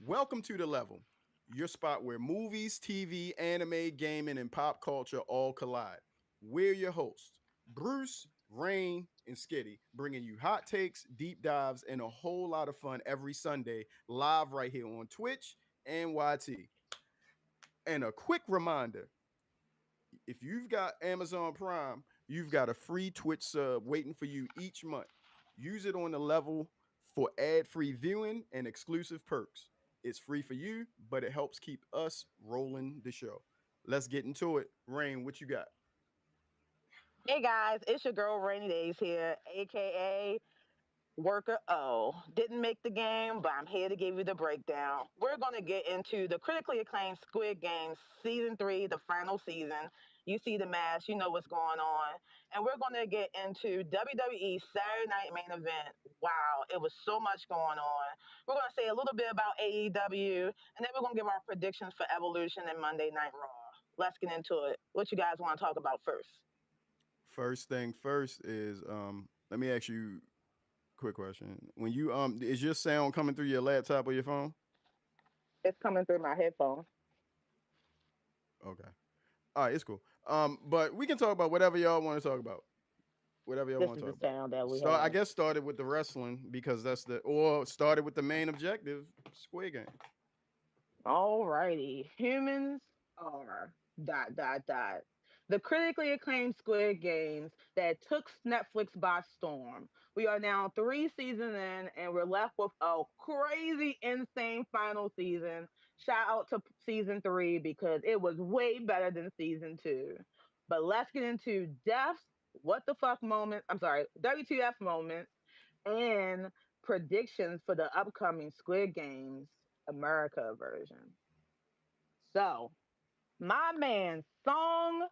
Welcome to The Level, your spot where movies, TV, anime, gaming, and pop culture all collide. We're your hosts, Bruce, Rain, and Skitty, bringing you hot takes, deep dives, and a whole lot of fun every Sunday live right here on Twitch and YT. And a quick reminder, if you've got Amazon Prime, you've got a free Twitch sub waiting for you each month. Use it on The Level for ad-free viewing and exclusive perks. It's free for you, but it helps keep us rolling the show. Let's get into it. Rain, what you got? Hey guys, it's your girl Rainy Days here, aka Worker O. Didn't make the game, but I'm here to give you the breakdown. We're going to get into the critically acclaimed Squid Game Season 3, the final season. You see the mask, you know what's going on. And we're going to get into WWE Saturday Night Main Event. Wow, it was so much going on. We're going to say a little bit about AEW, and then we're going to give our predictions for Evolution and Monday Night Raw. Let's get into it. What you guys want to talk about first? First thing first is let me ask you a quick question. When you is your sound coming through your laptop or your phone? It's coming through my headphones. Okay. All right, it's cool. But we can talk about whatever y'all want to talk about. Whatever y'all This want is to the talk about. sound that we Start, I have. guess, started with the wrestling because that's the or started with the main objective, Squid Game. Alrighty. Humans are dot dot dot. The critically acclaimed Squid Games that took Netflix by storm. We are now 3 seasons in, and we're left with a crazy, insane final season. Shout out to season 3 because it was way better than season 2. But let's get into deaths, what the fuck moments. I'm sorry, WTF moments and predictions for the upcoming Squid Games America version. So, my man Song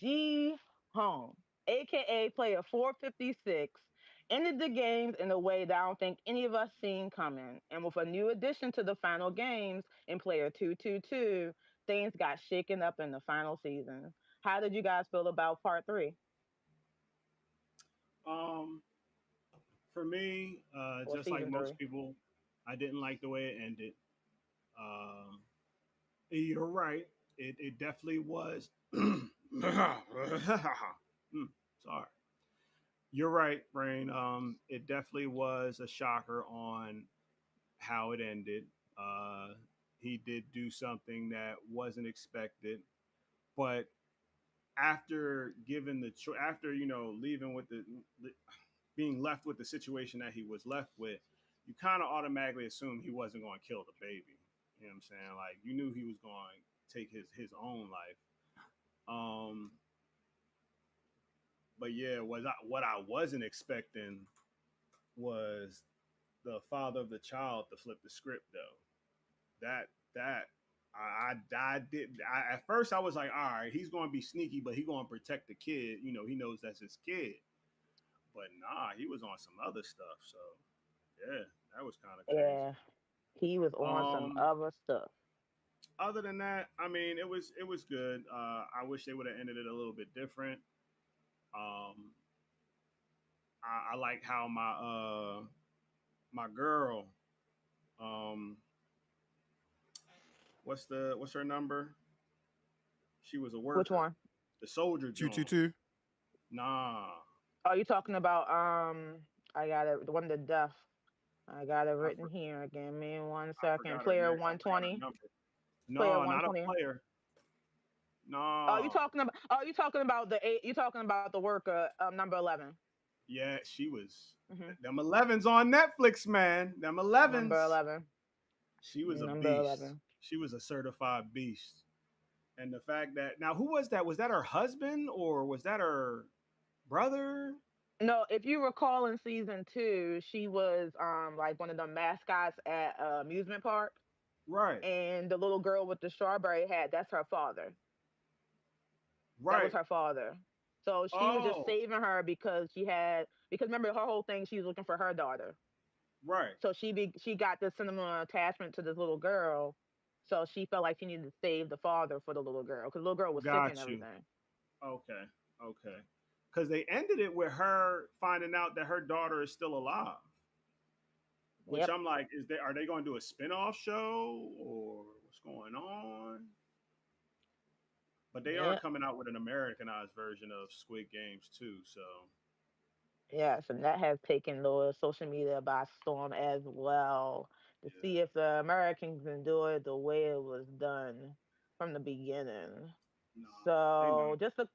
Ji Hong, aka Player 456, ended the games in a way that I don't think any of us seen coming. And with a new addition to the final games in Player 222, things got shaken up in the final season. How did you guys feel about part 3 Um, for me, or just like season most 3? people, I didn't like the way it ended. Um, you're right. It definitely was. Sorry. You're right, Brain. It definitely was a shocker on how it ended. Uh, he did do something that wasn't expected, but after given the after leaving with the being left with the situation that he was left with, you kind of automatically assume he wasn't going to kill the baby. You know what I'm saying? Like you knew he was going to take his own life. Um, but yeah, what I wasn't expecting was the father of the child to flip the script though. That I did. At first I was like, all right, he's going to be sneaky, but he's going to protect the kid. You know, he knows that's his kid. But nah, he was on some other stuff. So yeah, that was kind of crazy. Yeah, he was on some Um, other stuff. Other than that, I mean, it was good. I wish they would have ended it a little bit different. Um, I like how my girl, um, what's her number? She was a Which worker, one? the soldier John. 222. Nah, Are you talking about I got it one to death. I got it I written for, here. Give me one I second. forgot her Player name. I forgot her 120. number. Player No, not a 120. player. Oh, you No. talking about the eight, you talking about the worker number 11. Yeah, she was. Hmm. Them 11s on Netflix, man. Them Number 11s. 11. She was a Number beast. 11. She was a certified beast. And the fact that now who was that? Was that her husband or was that her brother? No, if you recall in season 2, she was like one of the mascots at amusement park, Right. and the little girl with the strawberry hat, that's her father. That was Right. her father. So she was just Oh, saving her because because remember her whole thing, she was looking for her daughter. right. So she got this sentimental attachment to this little girl. So she felt like she needed to save the father for the little girl because the little girl was sick and Got you. everything. Okay. Okay. Because they ended it with her finding out that her daughter is still alive. which Yep. I'm like, are they going to do a spin-off show or what's going on? But they are Yep. coming out with an Americanized version of Squid Games too. So Yes, and that has taken the social media by storm as well to yeah, see if the Americans can do it the way it was done from the beginning. no, they So not. just a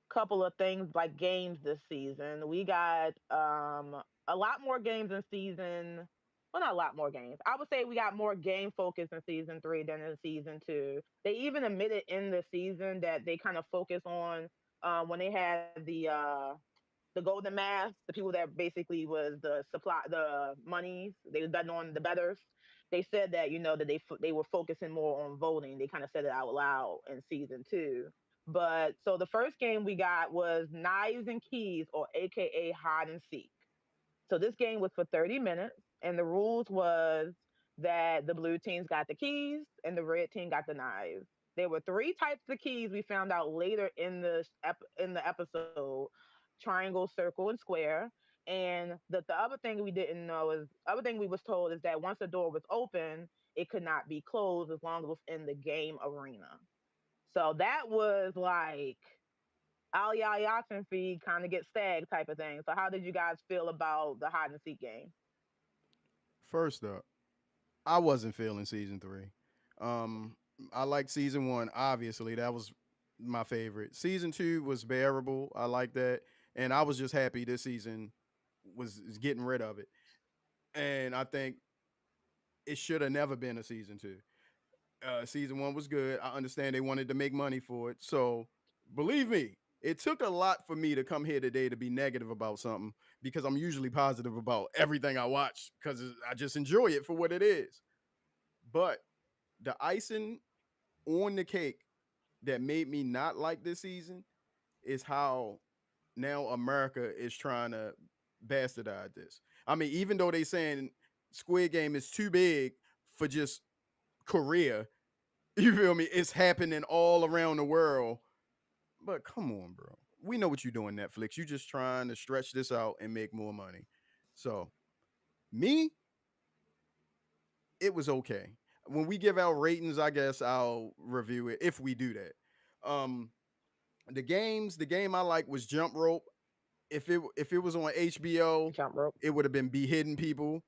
couple of things like games this season. We got a lot more games in season. Well, not a lot more games. I would say we got more game focus in season three than in season two. They even admitted in the season that they kind of focus on when they had the golden mask, the people that basically was the supply, the monies. They was betting on the betters. They said that that they were focusing more on voting. They kind of said it out loud in season two. But so the first game we got was Knives and Keys, or AKA Hide and Seek. So this game was for 30 minutes, and the rules was that the blue teams got the keys and the red team got the knives. There were three types of keys we found out later in the episode: triangle, circle, and square. And the other thing we didn't know is other thing we was told is that once the door was open, it could not be closed as long as it was in the game arena. So that was like all y'all yachting feed kind of get stag type of thing. So how did you guys feel about the hide and seek game? First up, I wasn't feeling season three. Um, I liked season one. Obviously, that was my favorite. Season two was bearable. I like that, and I was just happy this season was getting rid of it. And I think it should have never been a season two. Season one was good. I understand they wanted to make money for it, so believe me, it took a lot for me to come here today to be negative about something because I'm usually positive about everything I watch because I just enjoy it for what it is. But the icing on the cake that made me not like this season is how now America is trying to bastardize this. I mean, even though they saying Squid Game is too big for just Korea, you feel me? It's happening all around the world. But come on, bro. We know what you're doing, Netflix. You just trying to stretch this out and make more money. So me, it was okay. When we give out ratings, I guess I'll review it if we do that. Um, the game I like was Jump Rope. If it was on HBO, Jump rope. it would have been Beheading People.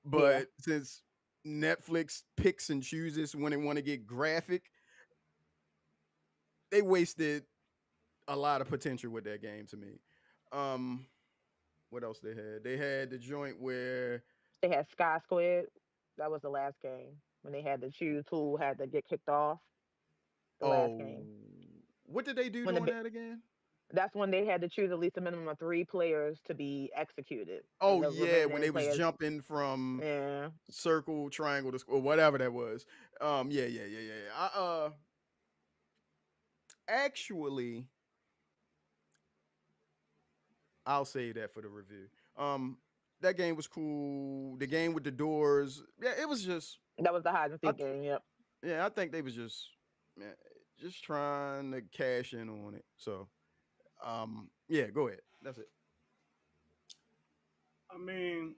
Yeah, But since Netflix picks and chooses when they want to get graphic, they wasted a lot of potential with that game to me. Um, what else they had? They had the joint where they had Sky Squid. That was the last game when they had to choose who had to get kicked off. The last oh, game what did they do when doing that again? that's when they had to choose at least a minimum of three players to be executed, and Oh the yeah, when remaining they was players. jumping from Yeah, circle, triangle to or whatever that was. Yeah. Actually, I'll say that for the review. Um, that game was cool. The game with the doors, yeah, it was just. that was the hide and I seek game. Yep. Yeah, I think they was man, just trying to cash in on it. So, yeah, go ahead. That's it. I mean,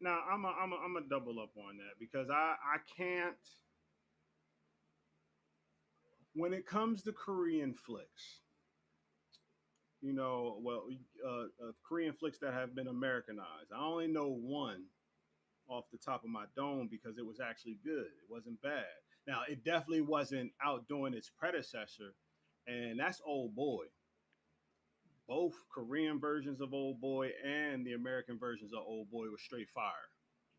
now I'm a double up on that because I can't when it comes to Korean flicks. Well, Korean flicks that have been Americanized. I only know one off the top of my dome because it was actually good. It wasn't bad. Now, it definitely wasn't outdoing its predecessor, and that's Old Boy. Both Korean versions of Old Boy and the American versions of Old Boy were straight fire.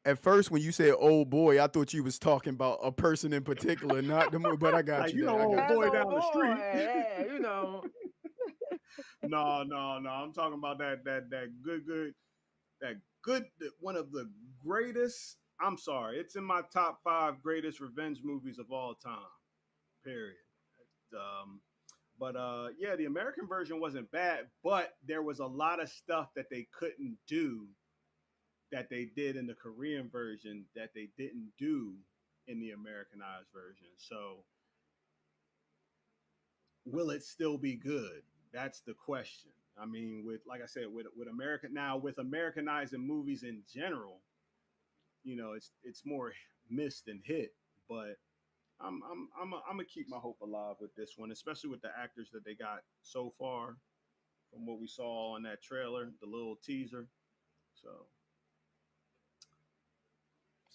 At first, when you said "old boy," I thought you was talking about a person in particular, not the movie. But I got Like, you there. I Old got That's you. Boy old down the boy. street. Yeah, No. I'm talking about that that good one of the greatest. I'm sorry, it's in my top five greatest revenge movies of all time. Period. Um, but yeah, the American version wasn't bad, but there was a lot of stuff that they couldn't do that they did in the Korean version that they didn't do in the Americanized version. So, will it still be good? That's the question. I mean, with like I said, with American now with Americanizing movies in general, it's more missed than hit. But I'm gonna keep my hope alive with this one, especially with the actors that they got so far from what we saw on that trailer, the little teaser. So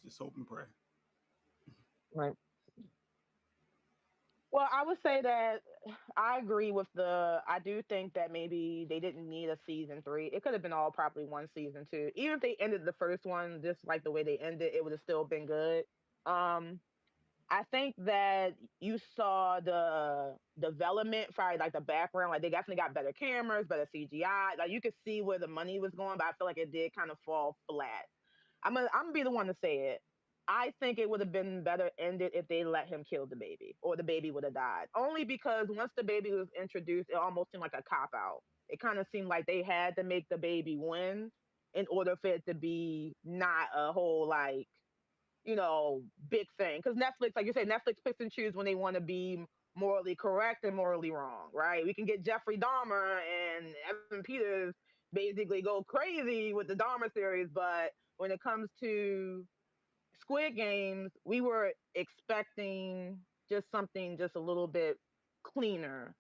just hope and pray. Right. Well, I would say that I agree with I do think that maybe they didn't need a season three. It could have been all probably one season two. Even if they ended the first one just like the way they ended, it would have still been good. Um, I think that you saw the development for like the background, like they definitely got better cameras, better CGI. Like you could see where the money was going, but I feel like it did kind of fall flat. I'm gonna be the one to say it. I think it would have been better ended if they let him kill the baby or the baby would have died. Only because once the baby was introduced, it almost seemed like a cop out. It kind of seemed like they had to make the baby win in order for it to be not a whole like big thing. Because Netflix, like you say, Netflix picks and choose when they want to be morally correct and morally wrong, right? We can get Jeffrey Dahmer and Evan Peters basically go crazy with the Dahmer series, but when it comes to Squid Games, we were expecting just something just a little bit cleaner.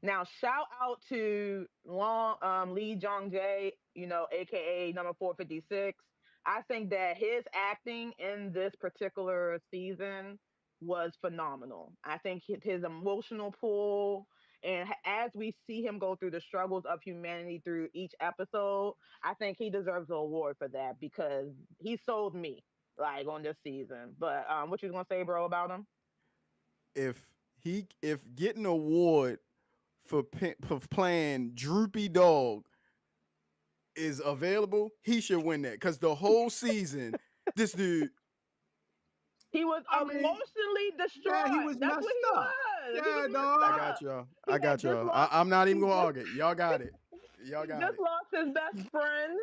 Now, shout out to Lee Jong Jae, aka number 456. I think that his acting in this particular season was phenomenal. I think his emotional pull, and as we see him go through the struggles of humanity through each episode, I think he deserves an award for that because he sold me like on this season. But what you gonna say, bro, about him? If getting an award for playing Droopy Dog is available, he should win that. Cause the whole season, this dude, He was I mean, emotionally yeah, he distraught. was That's what messed he up. was. He was Yeah, messed I dog. got up. y'all. He I had got just y'all. lost. I'm not even He gonna just argue. Y'all got it. Y'all he got just it. lost his best friend.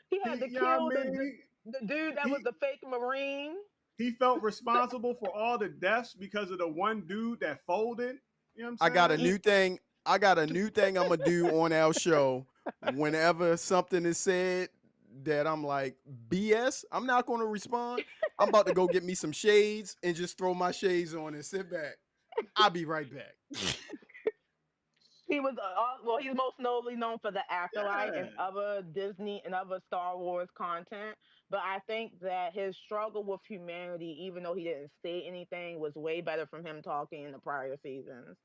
He had to He, yeah, I kill mean, the dude that was he the fake marine. he felt responsible for all the deaths because of the one dude that folded. You know what I'm I got a saying? new thing. I got a new thing I'm gonna do on our show. Whenever something is said that I'm like BS, I'm not gonna respond. I'm about to go get me some shades and just throw my shades on and sit back. I'll be right back. He was well. He's most notably known for the Afterlife Yeah. and other Disney and other Star Wars content. But I think that his struggle with humanity, even though he didn't say anything, was way better from him talking in the prior seasons.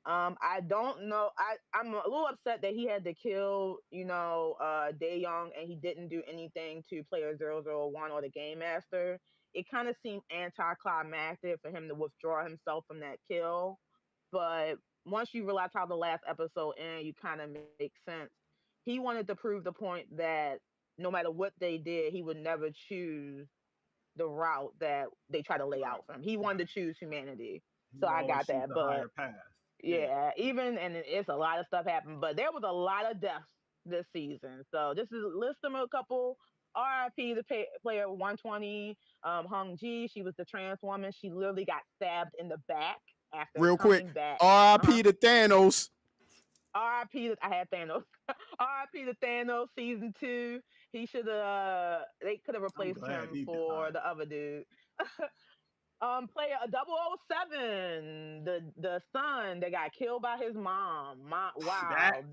I don't know. I'm a little upset that he had to kill, Dae Young and he didn't do anything to player 001 or the Game Master. It kind of seemed anticlimactic for him to withdraw himself from that kill. But once you realize how the last episode ended, you kind of make sense. He wanted to prove the point that no matter what they did, he would never choose the route that they try to lay Right. out for him. He wanted to Right. choose humanity. He So would I always got choose that. the But higher path. Yeah. yeah, even and it's a lot of stuff happened, but there was a lot of deaths this season. So this is list them a couple. RIP the player 120, Hung Ji. She was the trans woman. She literally got stabbed in the back after Real quick, coming back. Uh-huh. R.I.P. to Thanos. RIP. I had Thanos. RIP to Thanos season two. He should have. They could have I'm replaced glad him he for died. the other dude. Player 007, the son that got killed by his mom. That Wow,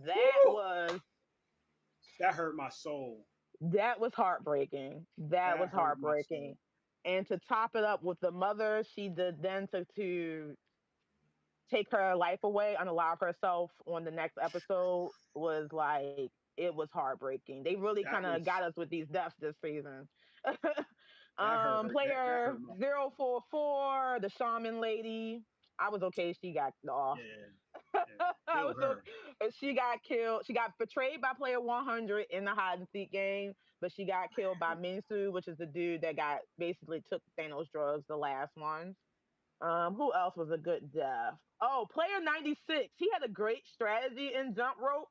woo, that hurt my soul. that was heartbreaking. That was That hurt my heartbreaking. soul. And to top it up with the mother, she did then to take her life away, unalive herself on the next episode was like it was heartbreaking. They really kind That of got was us with these deaths this season. that Player hurt my 044, the shaman lady. I was okay. She got off. yeah, yeah. I Kill was so her. she got killed. She got betrayed by player 100 in the hide and seek game, but she got killed by Minsu, which is the dude that got basically took Thanos drugs, the last one. Who else was a good death? Oh, player 96. He had a great strategy in jump rope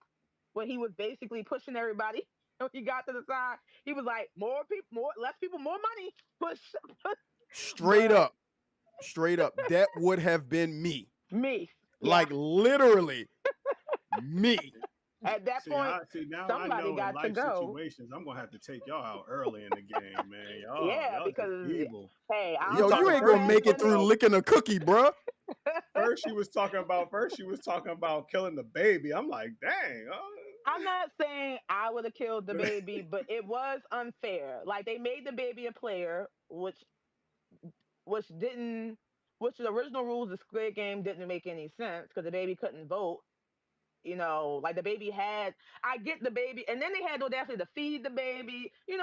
when he was basically pushing everybody. When he got to the side, he was like, more people, less people, more money. Push, push. Straight But up, straight up. That would have been me. me, yeah, Like literally me. At that point, See now I somebody know in got to life go. situations I'm gonna have to take y'all out early in the game, man. Yeah, Y'all just because evil. hey, I You don't Yo, know you talking the ain't gonna first? grass make it wasn't through no. licking a cookie, bruh. First she was talking about killing the baby. I'm like, dang. I'm not saying I would have killed the baby, but it was unfair. Like they made the baby a player, which didn't, which the original rules of Squid Game didn't make any sense because the baby couldn't vote. Like the baby had, I get the baby, and then they had the audacity to feed the baby. They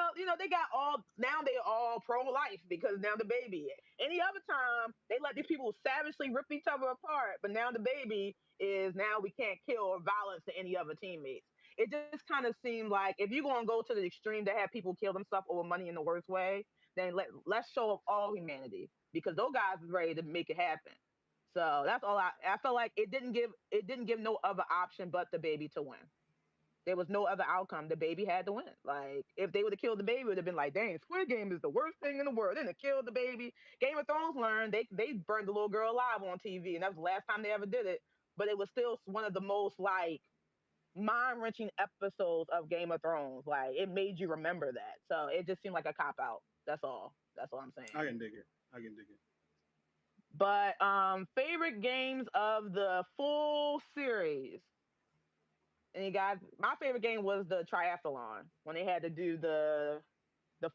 got all now they're all pro life because now the baby. Any other time they let these people savagely rip each other apart, but now the baby is now we can't kill or violence to any other teammates. It just kind of seemed like if you're gonna go to the extreme to have people kill themselves over money in the worst way, then let's show all humanity because those guys is ready to make it happen. So that's all I felt like it didn't give no other option but the baby to win. There was no other outcome. The baby had to win. Like if they would have killed the baby, it would have been like, dang, Squid Game is the worst thing in the world. Then they killed the baby. Game of Thrones learned they burned the little girl alive on TV, and that was the last time they ever did it. But it was still one of the most like mind wrenching episodes of Game of Thrones. Like it made you remember that. So it just seemed like a cop out. That's all. That's all I'm I saying. can dig it. I can dig it. But favorite games of the full series. And you guys, my favorite game was the triathlon when they had to do the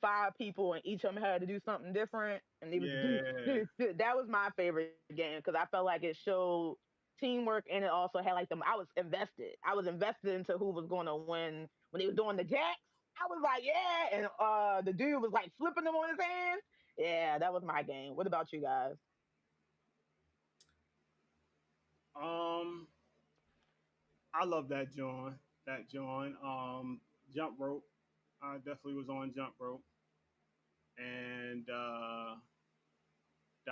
five people and each of them had to do something different, and they was Yeah. that was my favorite game because I felt like it showed teamwork and it also had like them. I was invested. I was invested into who was going to win when they was doing the jacks. I was like, yeah, and the dude was like flipping them on his hands. Yeah, that was my game. What about you guys? Um, I love that John. That John. Jump rope. I definitely was on jump rope, and the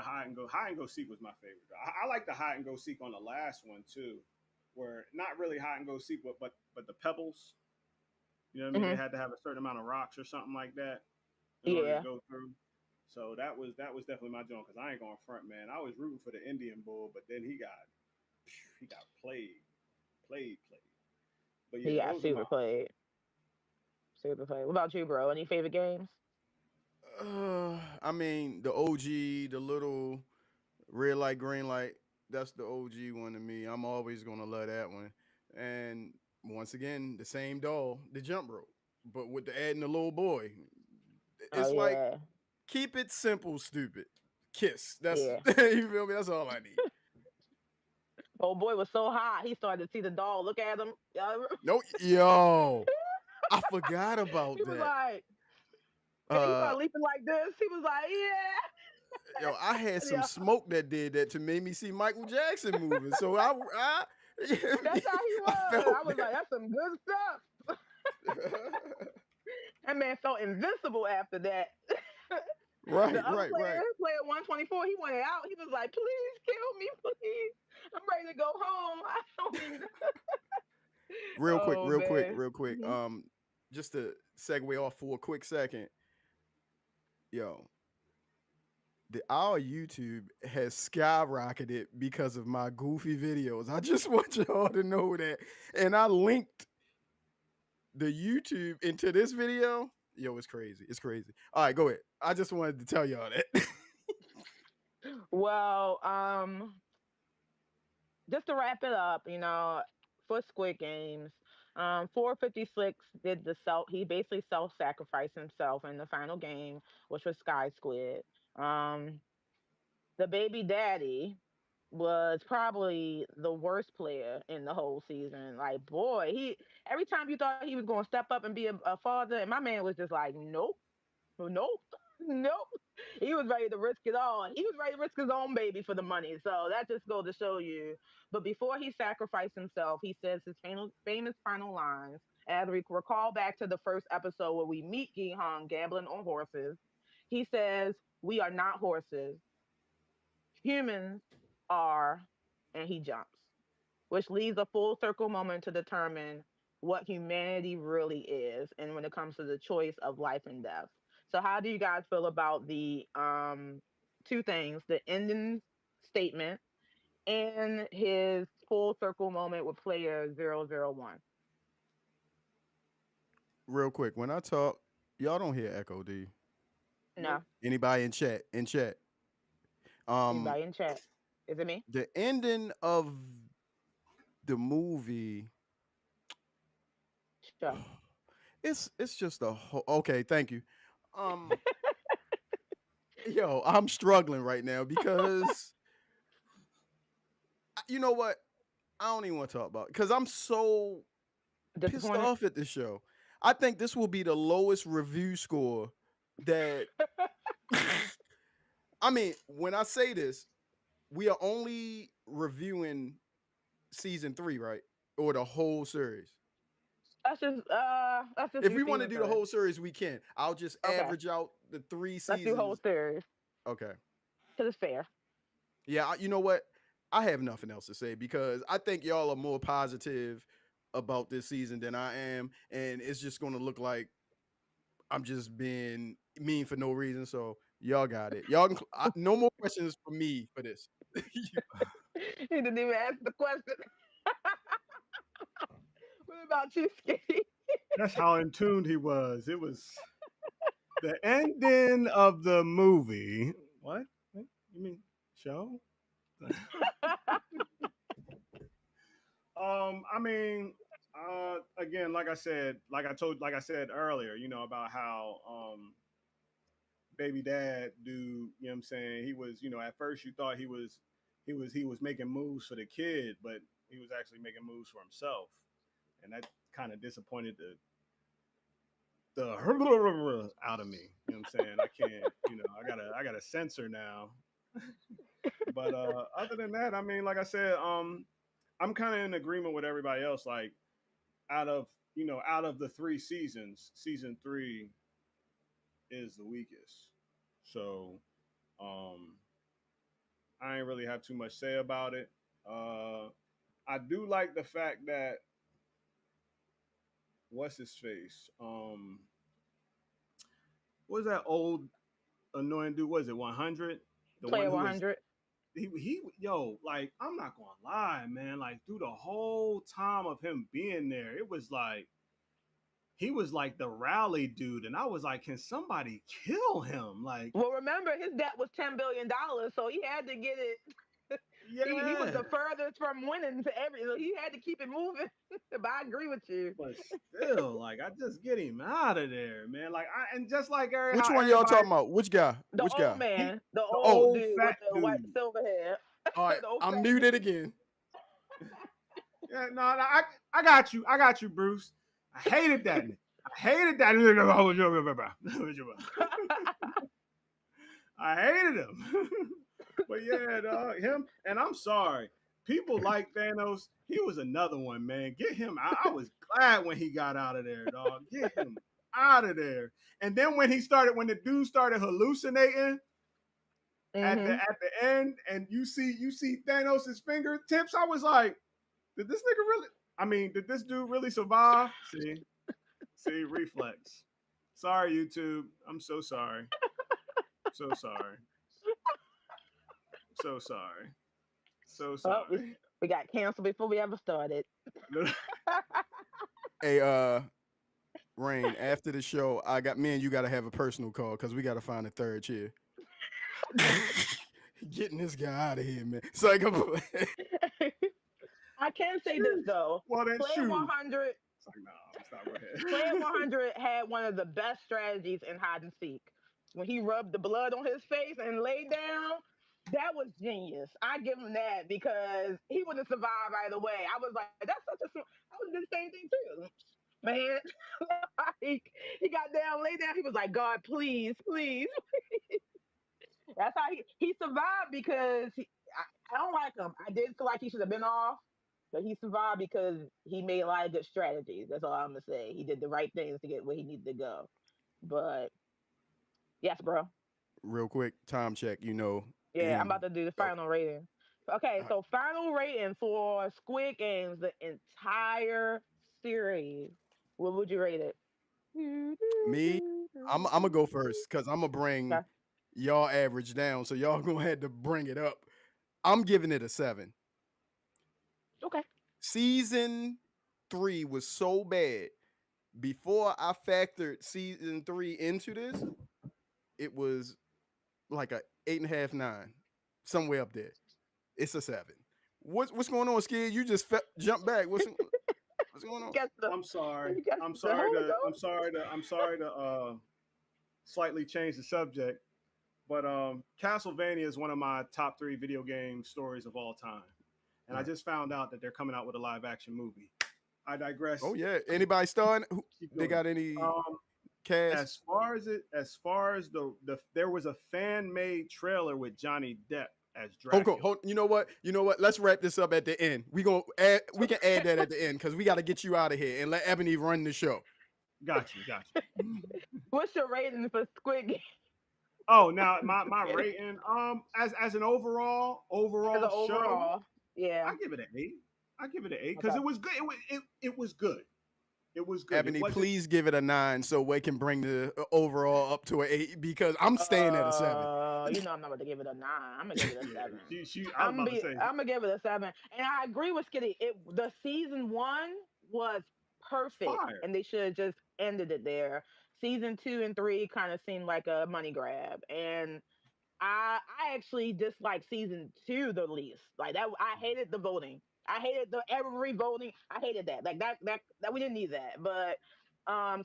hide and go seek was my favorite. I like the hide and go seek on the last one too, where not really hide and go seek, but the pebbles. You know what I mean? They Hmm. had to have a certain amount of rocks or something like that in order to Yeah, go through. So that was definitely my joint because I ain't going front, man. I was rooting for the Indian bull, but then he got played. But he yeah, got those are my super played. Super played. What about you, bro? Any favorite games? I mean, the OG, the little red light, green light. That's the OG one to me. I'm always gonna love that one. And once again, the same doll, the jump rope, but with the adding the little boy. Oh It's like yeah, keep it simple, stupid. Kiss. That's yeah. you feel me. That's all I need. Old boy was so hot, he started to see the doll. Look at him. No, yo, I forgot He about was that. like, yeah. He Uh, started leaping like this. He was like, yo, I had some yeah, smoke that did that to make me see Michael Jackson moving. So I that's how he I was. felt I was like, that's some good stuff. that. That man felt invincible after that. The Right, other right, right. player 124, he wanted out. He was like, please kill me, please. I'm ready to go home. I don't need. Real quick, Oh real quick, man. real quick. Mhm. Just to segue off for a quick second, yo, our YouTube has skyrocketed because of my goofy videos. I just want y'all to know that, and I linked the YouTube into this video. Yo, it's crazy. It's crazy. All right, go ahead. I just wanted to tell y'all that. Well, just to wrap it up, for Squid Games, 456 did he basically self-sacrificed himself in the final game, which was Sky Squid. Um, the baby daddy was probably the worst player in the whole season. Like, boy, he every time you thought he was going to step up and be a father, and my man was just like, nope, nope, nope. He was ready to risk it all. He was ready to risk his own baby for the money. So that just goes to show you. But before he sacrificed himself, he says his famous final lines. As we recall back to the first episode where we meet Gi Hong gambling on horses, he says, "We are not horses. Humans are," and he jumps, which leaves a full circle moment to determine what humanity really is and when it comes to the choice of life and death. So how do you guys feel about the two things, the ending statement and his full circle moment with player 001? real quick. When I talk, y'all don't hear echo, do you? No. Nope. Anybody in chat? In chat. Um, Anybody in chat? Is it me? the ending of the movie, Sure. it's just a whole. Okay, thank you. Um, yo, I'm struggling right now because you know what? I don't even want to talk about because I'm so pissed Disappointed. off at this show. I think this will be the lowest review score that. I mean, when I say this, we are only reviewing season 3, right? Or the whole series. Let's just If do we want to season do the three. whole series, we can. I'll just Okay. average out the 3 Let's do whole seasons. series Okay. because it's fair. Yeah, you know what? I have nothing else to say because I think y'all are more positive about this season than I am, and it's just going to look like I'm just being mean for no reason. So y'all got it. Y'all can, no more questions for me for this. He didn't even ask the question. What about you, Skitty? That's how in tuned he was. It was the ending of the movie. What? You mean show? I mean, again, like I said earlier, about how baby dad dude, you know what I'm saying? He was, at first you thought he was making moves for the kid, but he was actually making moves for himself. And that kind of disappointed the out of me. You know what I'm saying? I can't, I gotta censor now. But other than that, I mean, like I said, I'm kind of in agreement with everybody else. Like out of the 3 seasons, season 3 is the weakest. So um I ain't really have too much say about it. Uh I do like the fact that what's his face? What was that old annoying dude? Was it 100? The one Player who was 100. he yo, like I'm not gonna lie, man. Like through the whole time of him being there, it was like he was like the rally dude, and I was like, can somebody kill him? Like, Well, remember his debt was $10 billion, so he had to get it. He was yeah, the furthest from winning to every. So he had to keep it moving. But I agree with you. but still, like, I just get him out of there, man. Like, and just like Which how one y'all everybody, talking about? Which guy? The Which old guy? he, man, the the old Oh, old dude with fat the white dude. silver hair, all right. the old I'm fat muted dude. again. Yeah, no, no, I got you, Bruce. I hated that. I hated that. I hated him. But yeah, dog, him. And I'm sorry, people like Thanos. He was another one, man. Get him out. I was glad when he got out of there, dog. Get him out of there. And then when the dude started hallucinating at the hmm at the end, and you see Thanos's fingertips, I was like, did this nigga really? I mean, did this dude really survive? See, reflex. Sorry, YouTube. I'm so sorry. So sorry. So sorry. So Oh, we, sorry. we got canceled before we ever started. Hey, Rain, after the show, I got me and you gotta have a personal call because we gotta find a third chair. Getting this guy out of here, man. So I go, I can say this Sheesh. though. Well then Player shoot. 100, It's like, nah, I'm stop. Go Player ahead. 100 had one of the best strategies in hide and seek. When he rubbed the blood on his face and laid down, that was genius. I give him that because he wouldn't survive either way. I was like, that's such a. I would have done the same thing too, man. Like he got down, laid down. He was like, God, please, please. That's how he survived because I don't like him. I did feel like he should have been off, but he survived because he made a lot of good strategies. That's all I'm gonna say. He did the right things to get where he needed to go. But yes, bro. real quick, time check. Yeah, I'm And about to do the okay, final rating. Okay, all right. so final rating for Squid Games, the entire series. What would you rate it? Me, I'm gonna go first because I'm gonna bring Okay. y'all average down, so y'all gonna have to bring it up. I'm giving it a 7. Okay. Season 3 was so bad Before I factored season 3 into this, it was like a 8.5, 9, somewhere up there. It's a 7. What's going on, Skid? You just jumped back. What's going on? Guess the I'm sorry. you guess I'm the sorry Holy to. Ghost. I'm sorry to slightly change the subject. But Castlevania is one of my top three video game stories of all time, and I Right. just found out that they're coming out with a live action movie. I Oh digress. yeah. Anybody starting? Keep They going. got any Um, cast? as far as the there was a fan made trailer with Johnny Depp as Hold on, Dracula. hold. You know what? You know what? Let's wrap this up at the end. We can add that at the end because we got to get you out of here and let Ebony run the show. Got you. What's your rating for Squid Game Oh, now my rating as an as an overall show, overall? Yeah. I give it an 8. I give it an 8 because Okay. it was good. It was good. It was good. It Ebony, wasn't. please give it a 9 so we can bring the overall up to an 8 because I'm staying at a 7. I'm not about to give it a 9. I'm gonna give it a Yeah, 7. she. I was about to say. I'm gonna give it a 7. And I agree with Skitty. The season 1 was perfect, Fire. and they should have just ended it there. Season 2 and 3 kind of seemed like a money grab, and I actually disliked season 2 the least. Like that, I hated the voting. I hated the every voting. I hated that. Like that we didn't need that. But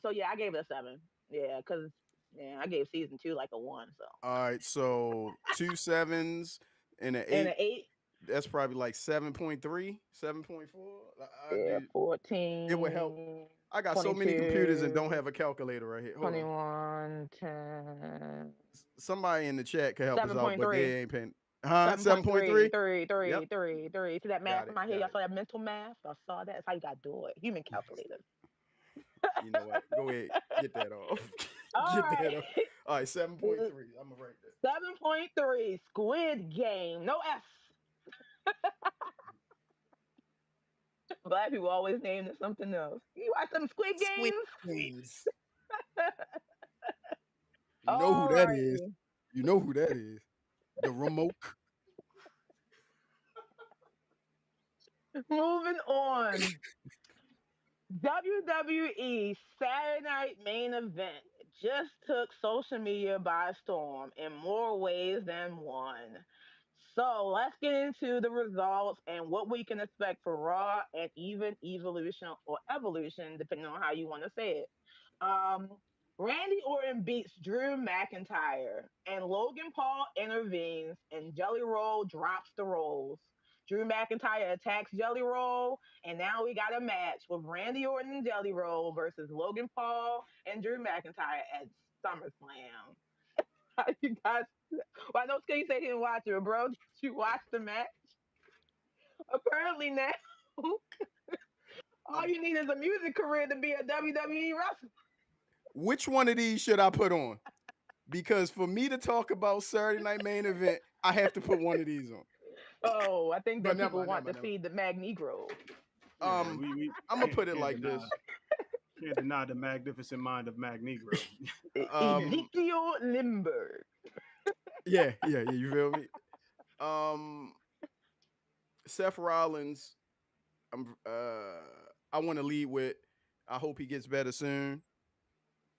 so yeah, I gave it a 7. Yeah, because yeah, I gave season 2 like a 1. So All right, so 2 7s and an and 8. an 8. That's probably like 7.3, 7.4. Yeah, Dude, it would help. 14, I got so many computers and don't 22, have a calculator right here. Hold on. 21, 10, Somebody in the chat can help us out, but 7.3. they ain't paying. Huh? 7.3, 7.3? 3, Yep. 3, 3, 3. See that math Got in it. my head? Got Y'all it. saw that mental math? I saw that. That's how you got to do it. Human calculators. You know what? Go ahead. Get that off. All Get that off. right. All right, 7.3. I'm gonna write that. 7.3 Squid Game. No S. Black people always named it something else. You watch them Squid Squid Games? Games. You know who All that is. righty. You know who that is. The remote. Moving on. WWE Saturday Night Main Event just took social media by storm in more ways than one. So let's get into the results and what we can expect for Raw and even Evolution or Evolution, depending on how you want to say it. Um, Randy Orton beats Drew McIntyre, and Logan Paul intervenes, and Jelly Roll drops the rolls. Drew McIntyre attacks Jelly Roll, and now we got a match with Randy Orton and Jelly Roll versus Logan Paul and Drew McIntyre at SummerSlam. How you guys? Well, I know Skinny said he didn't watch it, but bro. Did you watch the match? Apparently now, all Um, you need is a music career to be a WWE wrestler. which one of these should I put on? Because for me to talk about Saturday Night Main Event, I have to put one of these on. Oh, I think But that never people mind, never want to mind, never see the Mag Negro. Yeah, mind. we I'm gonna put it like this. can't deny the magnificent mind of Mag Negro. Um, Ezekiel Limber. yeah. You feel me? Um, Seth Rollins. I'm. I want to lead with. I hope he gets better soon.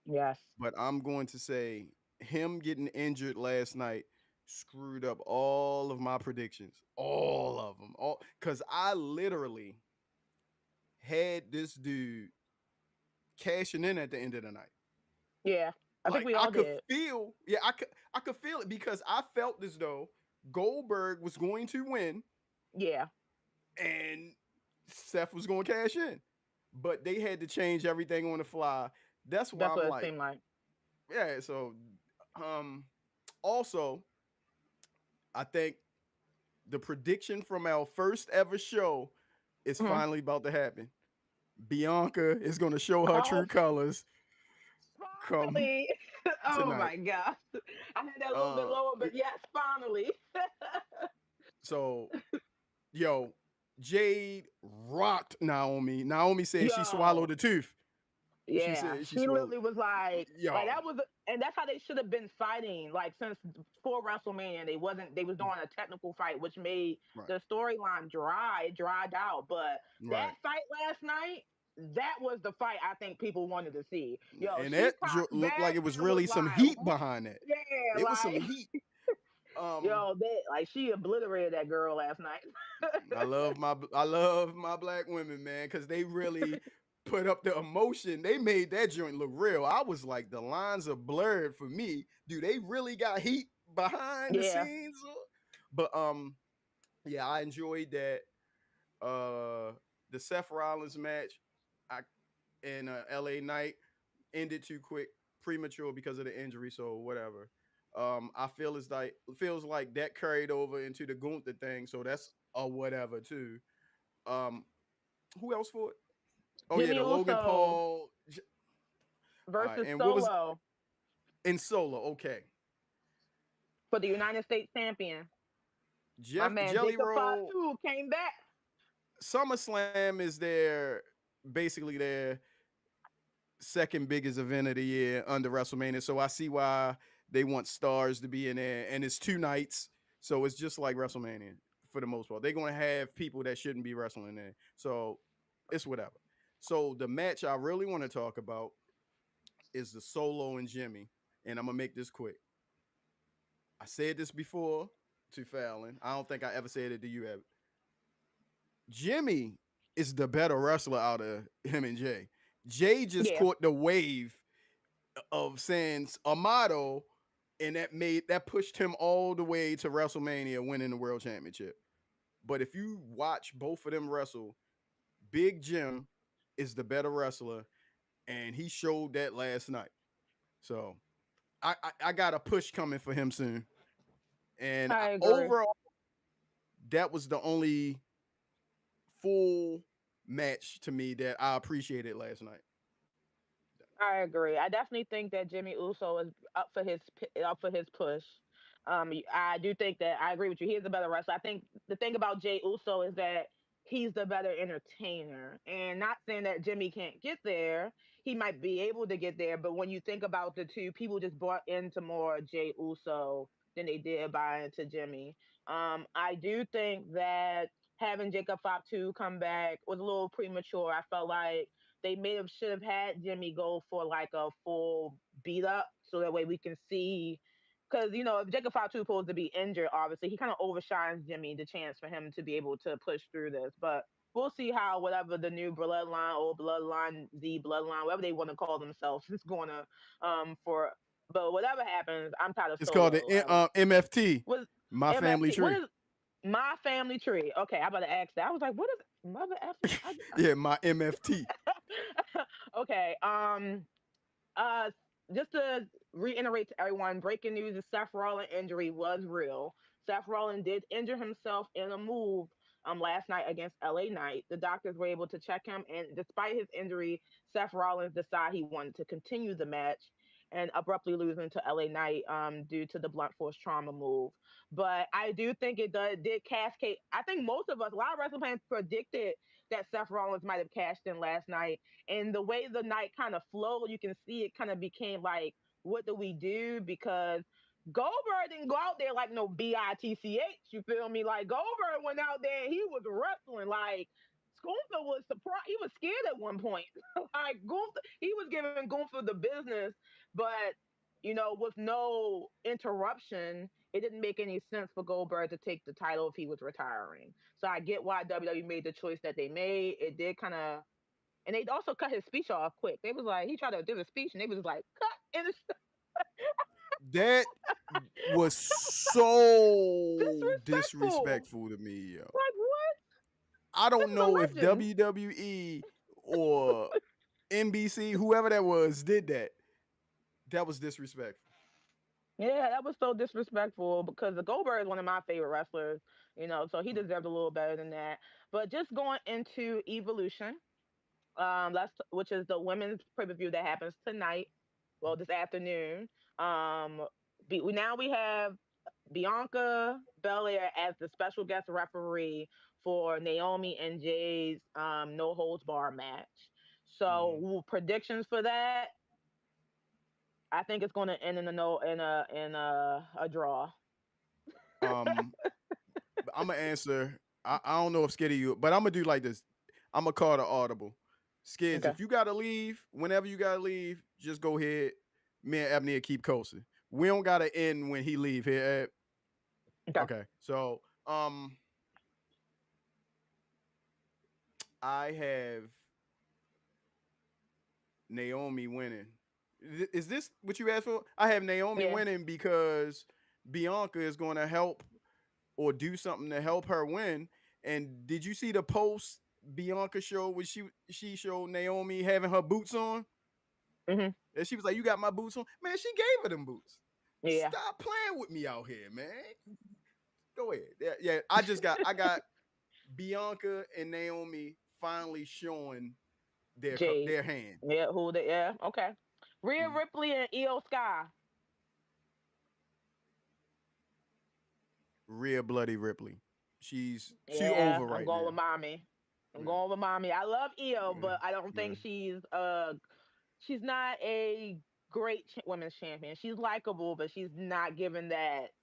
Yes. But I'm going to say him getting injured last night screwed up all of my predictions. All of them. All because I literally had this dude cashing in at the end of the night. Yeah. I think Like we I all could did. feel, I could feel it because I felt as though Goldberg was going to win Yeah. and Seth was going to cash in. But they had to change everything on the fly. That's why That's I'm what it like, seemed like. yeah, so um also I think the prediction from our first ever show is Mhm. finally about to happen. Bianca is going to show her Oh, true colors come finally. Oh tonight. my God. I had that a little bit Uh lower, but yes, finally. so yo, Jade rocked Naomi. Naomi said she swallowed Yo. a tooth. She Yeah, said she she swallowed. literally was like Yo, that was, and that's how they should have been fighting. Like since before WrestleMania, they was doing a technical fight, which made right, the storyline dry, it dried out. But that right. fight last night, that was the fight I think people wanted to see. Yo, And she that popped looked like back it was and was really some like, heat behind that. yeah, It was some like heat. Um, yo, they like she obliterated that girl last night. I love my black women, man, because they really put up the emotion. They made that joint look real. I was like, the lines are blurred for me. Do they really got heat behind the Yeah. scenes? But yeah, I enjoyed that. Uh, the Seth Rollins match, I in LA Night ended too quick, premature because of the injury. So whatever. I feel as like feels like that carried over into the Gunther thing. So that's a whatever too. Um, who else for it? Oh yeah, Jimmy the Logan Uso Paul. All right, versus and what was Solo in solo? Okay, for the United States champion. My Jeff man Jelly Jacob Roll. Fatu came back. SummerSlam is basically their second biggest event of the year under WrestleMania. So I see why they want stars to be in there, and it's 2 nights, so it's just like WrestleMania for the most part. They're gonna have people that shouldn't be wrestling there, so it's whatever. So the match I really want to talk about is the Solo and Jimmy, and I'm gonna make this quick. I said this before to Fallon. I don't think I ever said it to you, Evan. Jimmy is the better wrestler out of him and Jay. Jay just Yeah. caught the wave of saying Amato, and that pushed him all the way to WrestleMania, winning the World Championship. But if you watch both of them wrestle, Big Jim is the better wrestler, and he showed that last night. So I got a push coming for him soon. And I agree. overall, that was the only full match to me that I appreciated last night. I agree. I definitely think that Jimmy Uso is up for his push. I do think that I agree with you. He is a better wrestler. I think the thing about Jay Uso is that he's the better entertainer. And not saying that Jimmy can't get there, he might be able to get there. But when you think about the two, people just bought into more Jay Uso than they did buy into Jimmy. I do think that having Jacob Fatu come back was a little premature. I felt like they may have should have had Jimmy go for like a full beat up so that way we can see. Because if Jacob Fatu is supposed to be injured, obviously he kind of overshines Jimmy the chance for him to be able to push through this. But we'll see how whatever the new bloodline or bloodline Z bloodline, whatever they want to call themselves, is going to for. But whatever happens, I'm tired of It's called Solo. the MFT, Was My Family MFT? What Tree. is my family tree? Okay, I about to ask that. I was like, what is mother effing? Yeah, my MFT. Okay. Uh, just to reiterate to everyone, breaking news: the Seth Rollins injury was real. Seth Rollins did injure himself in a move last night against LA Knight. The doctors were able to check him, and despite his injury, Seth Rollins decided he wanted to continue the match and abruptly losing to LA Knight due to the blunt force trauma move. But I do think did cascade. I think most of us, a lot of wrestling fans predicted that Seth Rollins might have cashed in last night, and the way the night kind of flowed, you can see it kind of became like, what do we do? Because Goldberg didn't go out there like no bitch. You feel me? Like Goldberg went out there and he was wrestling like. Gunther was surprised. He was scared at one point. Like Gunther, he was giving Gunther the business, but with no interruption, it didn't make any sense for Goldberg to take the title if he was retiring. So I get why WWE made the choice that they made. It did kind of, and they also cut his speech off quick. They was like, he tried to do a speech, and they was like, cut, and it's That was so disrespectful. disrespectful to me, yo. Like what? I This don't is a know if legend. WWE or NBC, whoever that was, did that. That was disrespectful. Yeah, that was so disrespectful because the Goldberg is one of my favorite wrestlers. So he deserved a little better than that. But just going into Evolution, which is the women's pay per view that happens tonight. Well, this afternoon. Um, now we have Bianca Belair as the special guest referee for Naomi and Jay's no holds bar match. Mhm. So predictions for that, I think it's going to end in a no in a draw. Um, I'm gonna answer. I don't know if scared of you, but I'm gonna do like this. I'm gonna call the audible. Skids, Okay. if you gotta leave, whenever you gotta leave, just go ahead. Me and Ebony keep coasting. We don't gotta end when he leave here. Okay. Okay. So I have Naomi winning. Is this what you asked for? I have Naomi Yeah. winning because Bianca is going to help or do something to help her win. And did you see the post Bianca showed when she showed Naomi having her boots on? Mhm. And she was like, "You got my boots on, man." She gave her them boots. Yeah. Stop playing with me out here, man. Go ahead. Yeah, yeah. I got Bianca and Naomi finally showing Jade. their hand. Yeah. Who the? Yeah. Okay. Rhea Mhm. Ripley and Io Sky. Real bloody Ripley. She Yeah. over I'm right going with now. mommy. I'm Yeah. going with mommy. I love Io, Yeah. but I don't Yeah. think she's not a great women's champion. She's likable, but she's not given that.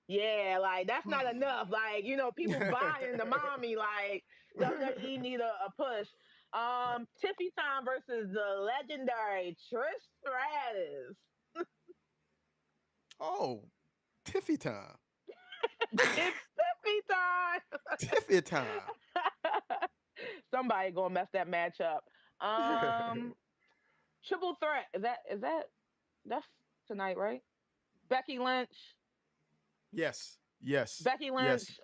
Yeah, like that's not enough. Like people buying the mommy. Like WWE need a push. Tiffy time versus the legendary Trish Stratus. Oh, Tiffy time. It's Tiffy time. Tiffy time. Somebody gonna mess that match up. Um, Triple threat. Is that that's tonight, right? Becky Lynch. Yes. Yes. Becky Yes. Lynch,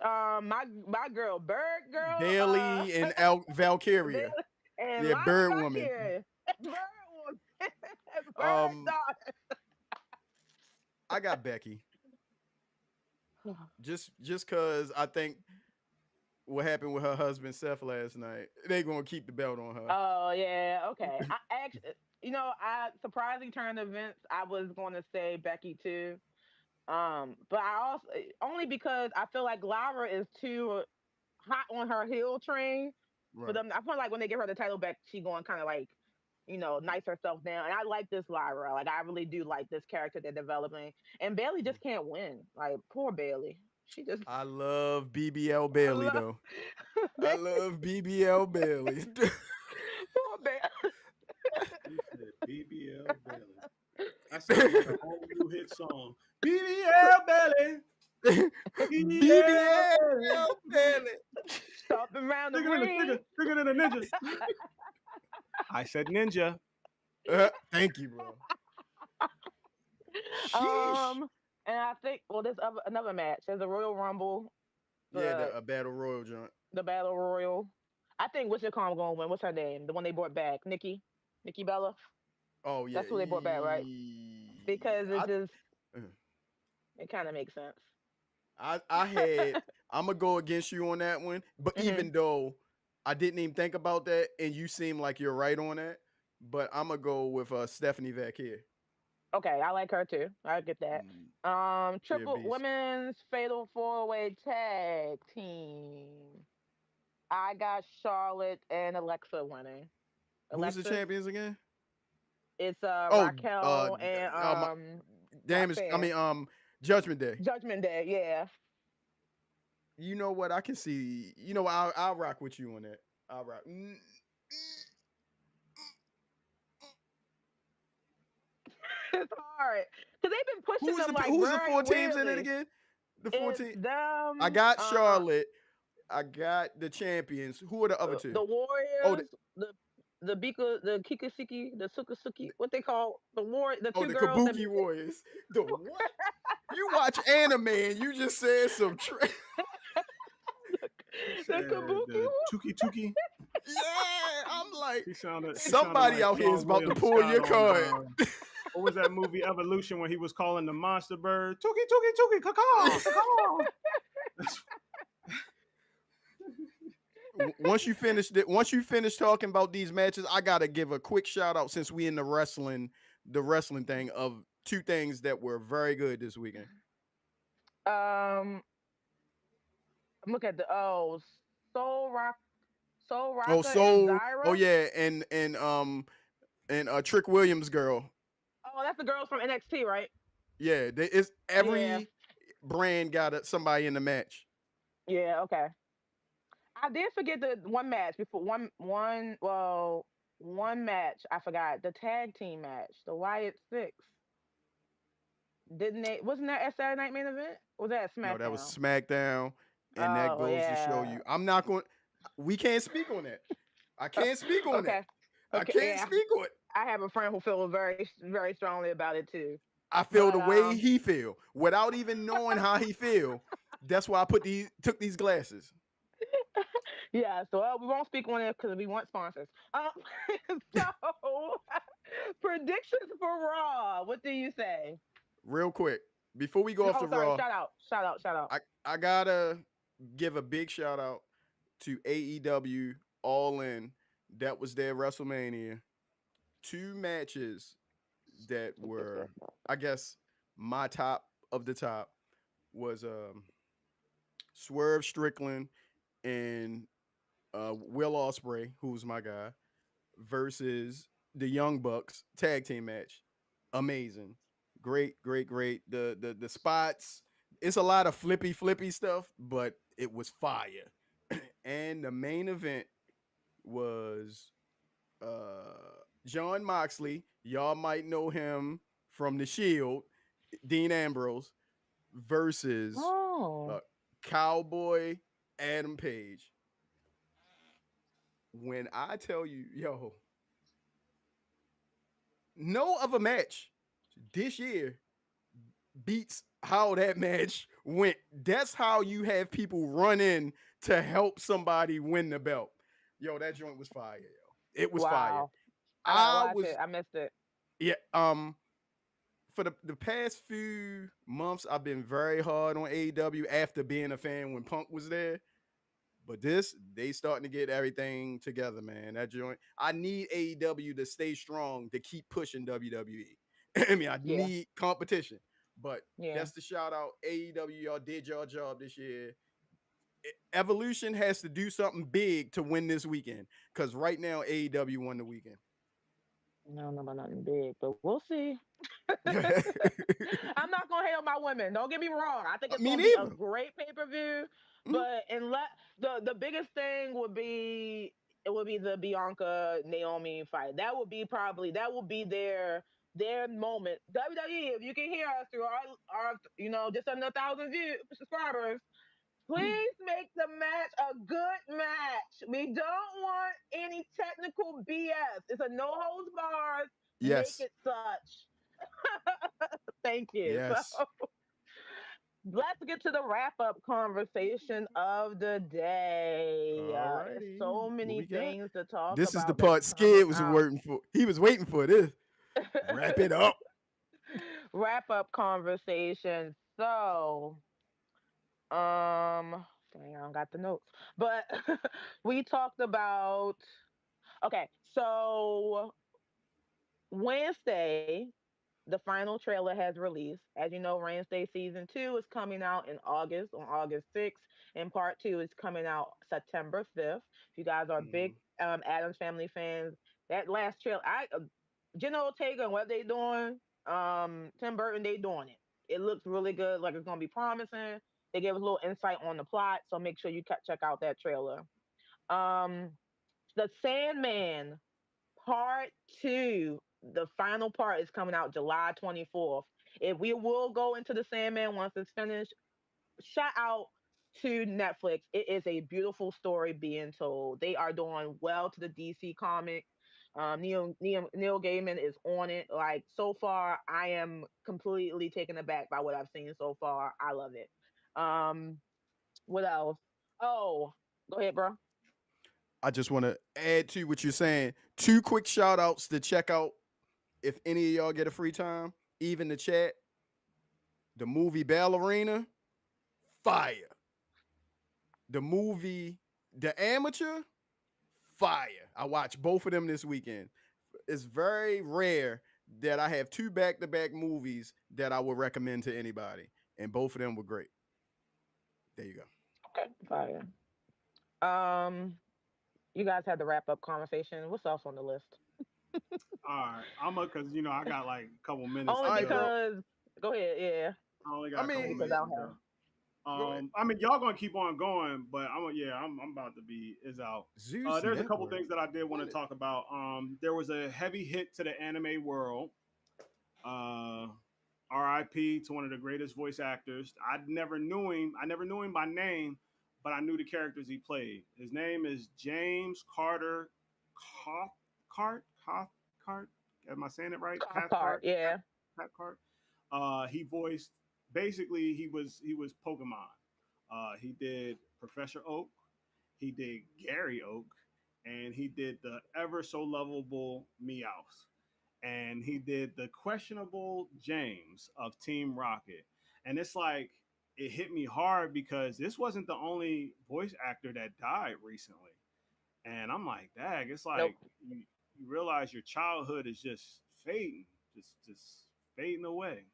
my girl, Bird Girl, Bailey and Valkyria. Bailey, and Yeah, Lyra Bird Woman. Valkyrie, Bird Woman, Bird Um, I got Becky. Dog. Just cause I think what happened with her husband Seth last night, they gonna keep the belt on her. Oh yeah, okay. I actually, I surprising turn of events. I was going to say Becky too. But I also only because I feel like Lyra is too hot on her heel train for Right. them. I feel like when they give her the title back, she going kind of like, nice herself down. And I like this Lyra. Like I really do like this character they're developing. And Bailey just can't win. Like poor Bailey. She just I love BBL I Bailey love though. I Bailey. love BBL Bailey. Poor Bailey. He said BBL Belly. That sounds like a whole new hit song. BBL Belly. BBL Belly. BBL Bailey. Stomping around the Bigger than a ring. bigger than a ninja. I said ninja. Thank you, bro. Sheesh. And I think there's another match. There's a Royal Rumble, Yeah, the a battle royal joint. the Battle Royal. I think what's your calm going to win? What's her name? The one they brought back, Nikki Bella. Oh yeah. That's who they brought back, right? Because I uh, it kind of makes sense. I had I'm gonna go against you on that one, but Hmm. even though I didn't even think about that, and you seem like you're right on that, but I'm gonna go with Stephanie Vaquer. Okay, I like her too. I get that. Mm, she a Triple beast. women's fatal four-way tag team. I got Charlotte and Alexa winning. Who's the Alexis, champions again? it's Oh, Raquel and damage. I Roxanne. mean, Judgment Day. Judgment Day, yeah. You know what? I can see. I'll rock with you on that. I'll rock. It's hard because they've been pushing them like Who's the very four teams in it weirdly. again? The It's 14. I them, got Charlotte. I got the champions. Who are the other two? the Oh, Warriors, the Bika, the Kikasuki, the Sukasuki, what they call the two the girls that Kabuki Warriors. The what? You watch anime and you just said some He the said Kabuki. the Tuki Tuki. Yeah, I'm like He sounded somebody like out here is Sean about to William pull Scott your on card. what was that movie Evolution when he was calling the monster bird Tuki Tuki Tuki caw caw. Once you finish talking about these matches, I gotta give a quick shout out since we in the wrestling thing of two things that were very good this weekend. Um, look at the Soul Rock, Soul Oh, Raka and so oh Zyra. yeah, and Trick Williams girl. Oh, that's the girls from NXT, right? Yeah, it's Yeah, every brand got somebody in the match. yeah, okay. I did forget the one match before one. Well, one match. I forgot the tag team match, the Wyatt Six. Didn't they? Wasn't that a Saturday Night Main Event? Or was that No, that was SmackDown? SmackDown, and that Oh goes to show yeah. you. I'm not going. We can't speak on that. I can't speak on that. Okay. I Okay. can't Yeah. speak on it. I have a friend who feels very strongly about it too. I feel But the way he feel without even knowing how he feel. That's why I took these glasses. yeah. So we won't speak on it because we want sponsors. So predictions for Raw. What do you say? Real quick, before we go off Oh, the sorry. Raw, Shout out. Shout out. Shout out. I gotta give a big shout out to AEW All In. That was their WrestleMania. Two matches that were, I guess, my top of the top was Swerve Strickland and Will Ospreay, who's my guy, versus the Young Bucks tag team match. Amazing, great. The spots. It's a lot of flippy stuff, but it was fire. And the main event was John Moxley. Y'all might know him from The Shield. Dean Ambrose versus Oh. uh, Cowboy Adam Page. When I tell you, yo, no other match this year beats how that match went. That's how you have people run in to help somebody win the belt. Yo, that joint was fire, yo. It was fire. Wow. I gotta I watch it. was I missed it. yeah, for the past few months, I've been very hard on AEW after being a fan when Punk was there. But this, they starting to get everything together, man. That joint. I need AEW to stay strong to keep pushing WWE. I mean, I Yeah. need competition. But Yeah. that's the shout out. AEW, y'all did your job this year. Evolution has to do something big to win this weekend. Because right now, AEW won the weekend. I don't know about nothing big, but we'll see. Me I'm not gonna hate on my women. Don't get me wrong. I think it's gonna be a neither. great pay per view. Mm, But unless the biggest thing would be it would be the Bianca Naomi fight. That would be probably that would be their moment. WWE, if you can hear us through our just under 1,000 subscribers, please make the match a good match. We don't want any technical BS. It's a no holds bars. Make yes. it such. Thank you. So Yes. let's get to the wrap up conversation of the day. All So righty. What many we got? things to talk This is the about that's part coming Skid was out. waiting for. He was waiting for this. Wrap it up. Wrap up conversation. So, dang, I don't got the notes, but we talked about. Okay, so Wednesday, the final trailer has released. As you know, Wednesday season 2 is coming out in August on August 6th, and part 2 is coming out September 5th. If you guys are big Mhm. Adams Family fans, that last trailer, Jenna Ortega and what they doing, Tim Burton, they doing it. It looks really good, like it's gonna be promising. They gave us a little insight on the plot, so make sure you check out that trailer. Um, the Sandman Part two, the final part is coming out July 24th. If we will go into the Sandman once it's finished, shout out to Netflix. It is a beautiful story being told. They are doing well to the DC comic. Neil Gaiman is on it. Like so far, I am completely taken aback by what I've seen so far. I love it. Um, what else? Oh, go ahead, bro. I just want to add to what you're saying. Two quick shout outs to check out if any of y'all get a free time, even the chat. The movie Ballerina, fire. The movie The Amateur, fire. I watched both of them this weekend. It's very rare that I have two back to back movies that I would recommend to anybody, and both of them were great. There you go. Okay, fire. Um, you guys had the wrap up conversation. What's else on the list? All right, because I got like a couple minutes Only to All right, go. bro. because go ahead, yeah. I only I got a Only couple mean, because minutes I to don't have. go. Go ahead. I mean, y'all gonna keep on going, but I'm about to be is out. Zeus There's a couple Network. things that I did want to What? talk about. There was a heavy hit to the anime world. Uh, R.I.P. to one of the greatest voice actors. I never knew him. I never knew him by name, but I knew the characters he played. His name is James Carter Cathcart. Am I saying it right? Cop Cathcart. car, yeah. Cathcart. He voiced basically he was Pokemon. He did Professor Oak. He did Gary Oak, and he did the ever so lovable Meowth, and he did the questionable James of Team Rocket. And it's like it hit me hard because this wasn't the only voice actor that died recently. And I'm like, dag, it's like Nope. you realize your childhood is just fading, just fading away.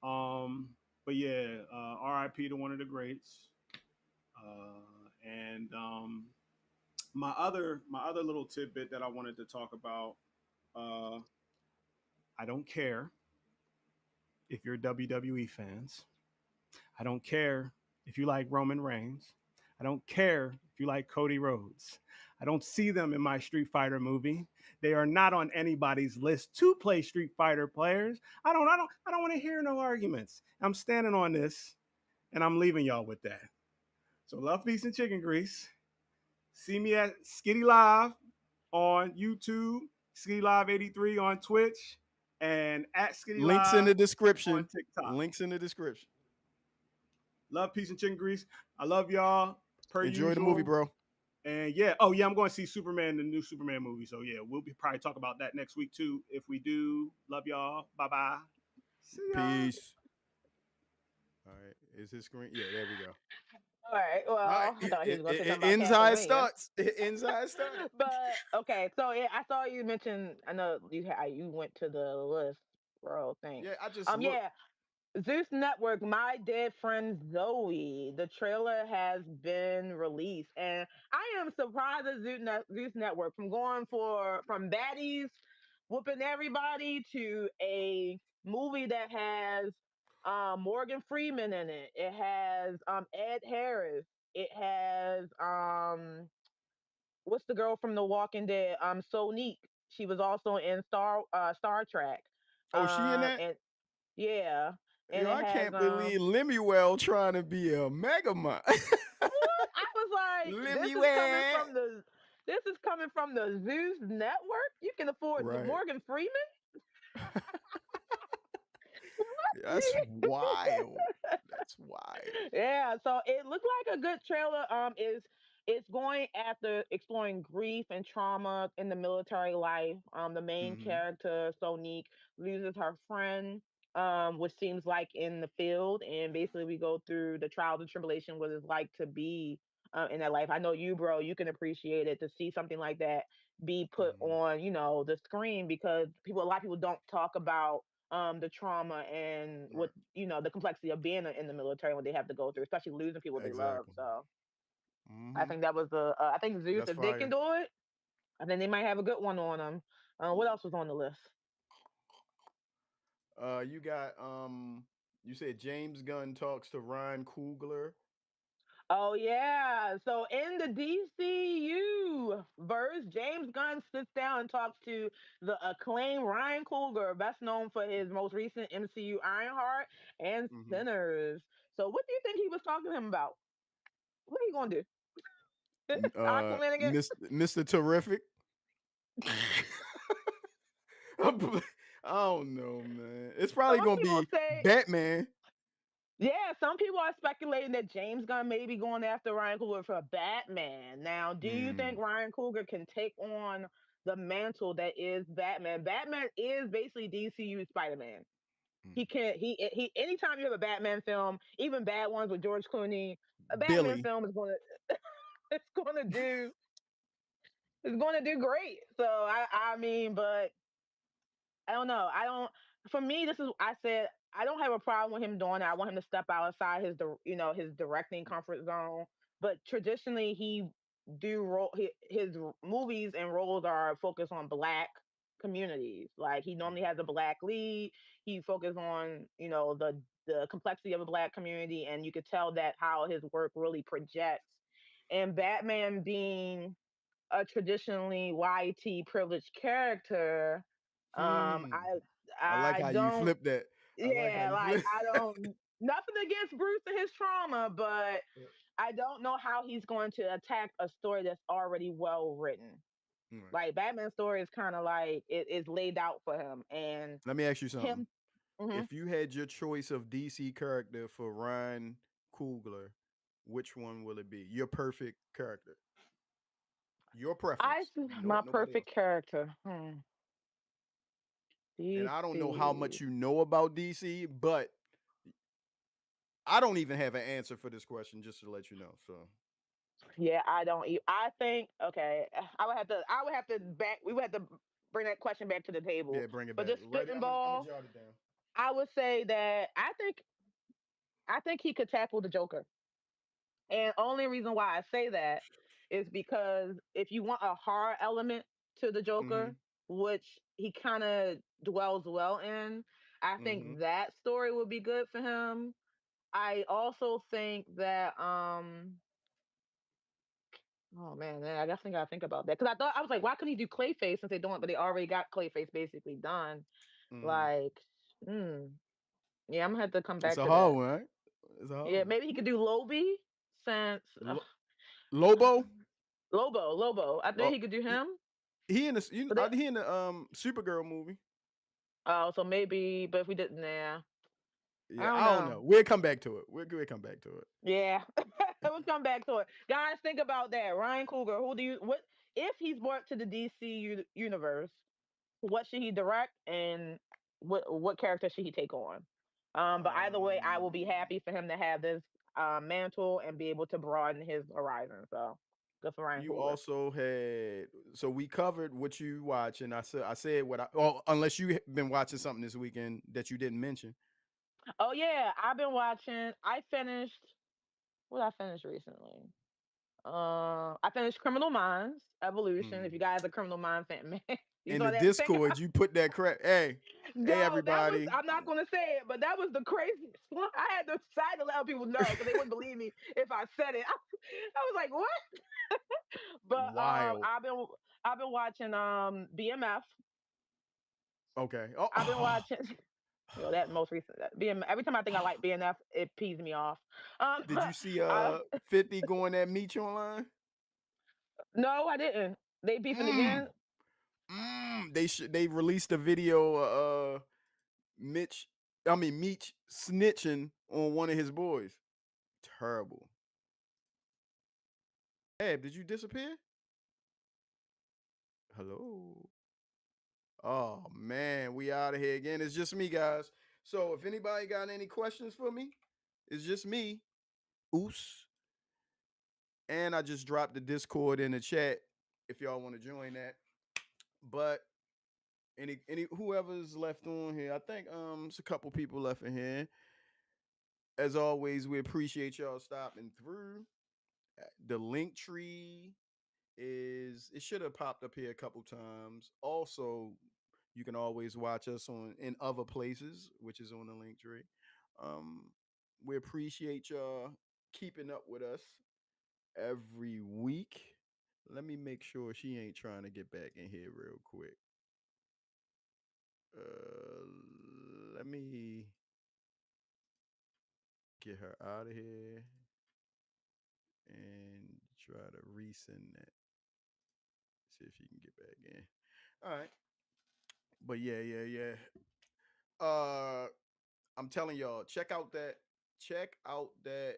Um, but yeah, R.I.P. to one of the greats. And my other little tidbit that I wanted to talk about. Uh, I don't care if you're WWE fans. I don't care if you like Roman Reigns. I don't care if you like Cody Rhodes. I don't see them in my Street Fighter movie. They are not on anybody's list to play Street Fighter players. I don't want to hear no arguments. I'm standing on this and I'm leaving y'all with that. So love, peace, and chicken grease. See me at Skitty Live on YouTube, Skitty Live 83 on Twitch, and at Skitty Links in Live the on description. TikTok. Links in the description. Love, peace, and chicken grease. I love y'all per Enjoy the movie, usual. bro. And yeah, oh yeah, I'm going to see Superman, the new Superman movie. So yeah, we'll be probably talk about that next week too. If we do, love y'all. Bye bye. See y'all. Peace. All right. Is his screen? Yeah, there we go. All right. All right. Well, I thought he was going to say something about Inside Castlevania. starts. Inside started. But okay, so yeah, I saw you mention. I know you went to the list, bro. Thanks. Yeah, I just looked. Yeah, Zeus Network, My Dead Friend Zoe. The trailer has been released, and I am surprised at Zeus Network from going from baddies whooping everybody to a movie that has Morgan Freeman in it. It has Ed Harris. It has what's the girl from The Walking Dead? Sonique. She was also in Star Trek. Oh, she in that? And yeah, and Yo, it I has can't believe Lemuel trying to be a Megamind. what? I was like, Lemuel. this is coming from the Zeus Network. You can afford Right. Morgan Freeman. That's wild. That's wild. Yeah, so it looked like a good trailer. Is it's going after exploring grief and trauma in the military life. The main Hmm. character Sonique loses her friend, which seems like in the field, and basically we go through the trials and tribulation what it's like to be in that life. I know you, bro, you can appreciate it to see something like that be put Hmm. on, the screen because a lot of people don't talk about the trauma and what Right. the complexity of being in the military when they have to go through, especially losing people they love. Exactly. So I Hmm. think that was I think Zeus, That's if they can fire. do it, I think they might have a good one on them. What else was on the list? You got you said James Gunn talks to Ryan Coogler. Oh yeah. So in the DCU verse, James Gunn sits down and talks to the acclaimed Ryan Coogler, best known for his most recent MCU Ironheart and Hmm. Sinners. So what do you think he was talking to him about? What are you gonna do? Aquaman again? Mr. Terrific. I don't know, man. It's probably Some gonna people be say, Batman. yeah, some people are speculating that James Gunn may be going after Ryan Coogler for Batman. Now, do you Mm, think Ryan Coogler can take on the mantle that is Batman? Batman is basically DCU Spider Man. mm. He anytime you have a Batman film, even bad ones with George Clooney, a Batman Billy. film is gonna it's gonna do it's gonna do great. So I mean, but I don't know. I don't. For me, this is. I said I don't have a problem with him doing it. I want him to step outside his directing comfort zone. But traditionally, he do role his movies and roles are focused on black communities. Like he normally has a black lead. He focuses on the the complexity of the black community, and you could tell that how his work really projects. And Batman being a traditionally YT privileged character, Hmm. I I like I how you don't, flip that. I like how yeah, you like flip. I don't, nothing against Bruce and his trauma, but I don't know how he's going to attack a story that's already well written. Right. Like Batman's story is kind of like it is laid out for him, and Let me ask you something. him. Mhm. If you had your choice of DC character for Ryan Coogler, which one will it be? Your perfect character. Your preference. No, My nobody else. perfect character. And I don't know how much DC. you know about DC, but I don't even have an answer for this question, just to let you know. So Yeah, I don't. I think okay. I would have to back. We would have to bring that question back to the table. yeah, bring it But back. just Right. spitting I'm gonna ball, jot it down. I would say that I think he could tackle the Joker. And only reason why I say that is because if you want a horror element to the Mm-hmm. Joker, which he kind of dwells well in, I think Mm-hmm. that story would be good for him. I also think that oh man, I definitely gotta think about that because I was like, why couldn't he do Clayface since they don't? But they already got Clayface basically done. Mm-hmm. Like, hmm, yeah, I'm gonna have to come It's back a to hard that. one, right? It's a hard Yeah, one. maybe he could do Lobi since Lobo. Lobo. I think Oh, he could do he, him. he in the you, But they, he in the Supergirl movie. oh, so maybe, but if we didn't, yeah, I Yeah, don't I don't know. know. We'll come back to it. We'll come back to it. Yeah, let's come back to it, guys. Think about that. Ryan Coogler. Who do you what if he's brought to the DC universe? What should he direct, and what character should he take on? But either way, I will be Um, happy for him to have this mantle and be able to broaden his horizon. So good for Ryan you Coogler. also had so we covered what you watch, and I said what I oh unless you been watching something this weekend that you didn't mention. Oh yeah, I've been watching. I finished. What did I finish recently? I finished Criminal Minds Evolution. If Mm. you guys are Criminal Minds fan, man, you In saw the that thing. Discord, you put that crap. Hey, hey No, that was. everybody. I'm not gonna say it, but that was the craziest one. I had to try to let people know because they wouldn't believe me if I said it. I was like, what? But Wild. I've been watching BMF. Okay. I've been watching. You know that most recent BM. Every time I think I like BNF, it pees me off. Did you see I 50 going at Meech online? no, I didn't. They beefing Mm. again. They released a video Mitch I mean Meech snitching on one of his boys. Terrible. Hey, did you disappear? Hello. Oh man, we out of here again. It's just me, guys. So if anybody got any questions for me, it's just me. Oos. And I just dropped the Discord in the chat if y'all want to join that. But any whoever's left on here, I think it's a couple people left in here. As always, we appreciate y'all stopping through. The link tree is it should have popped up here a couple times. Also, you can always watch us on in other places, which is on the link tree. Um, we appreciate y'all keeping up with us every week. Let me make sure she ain't trying to get back in here real quick. Let me get her out of here and try to resend that. See if she can get back in. All right. But yeah. Uh I'm telling y'all, check out that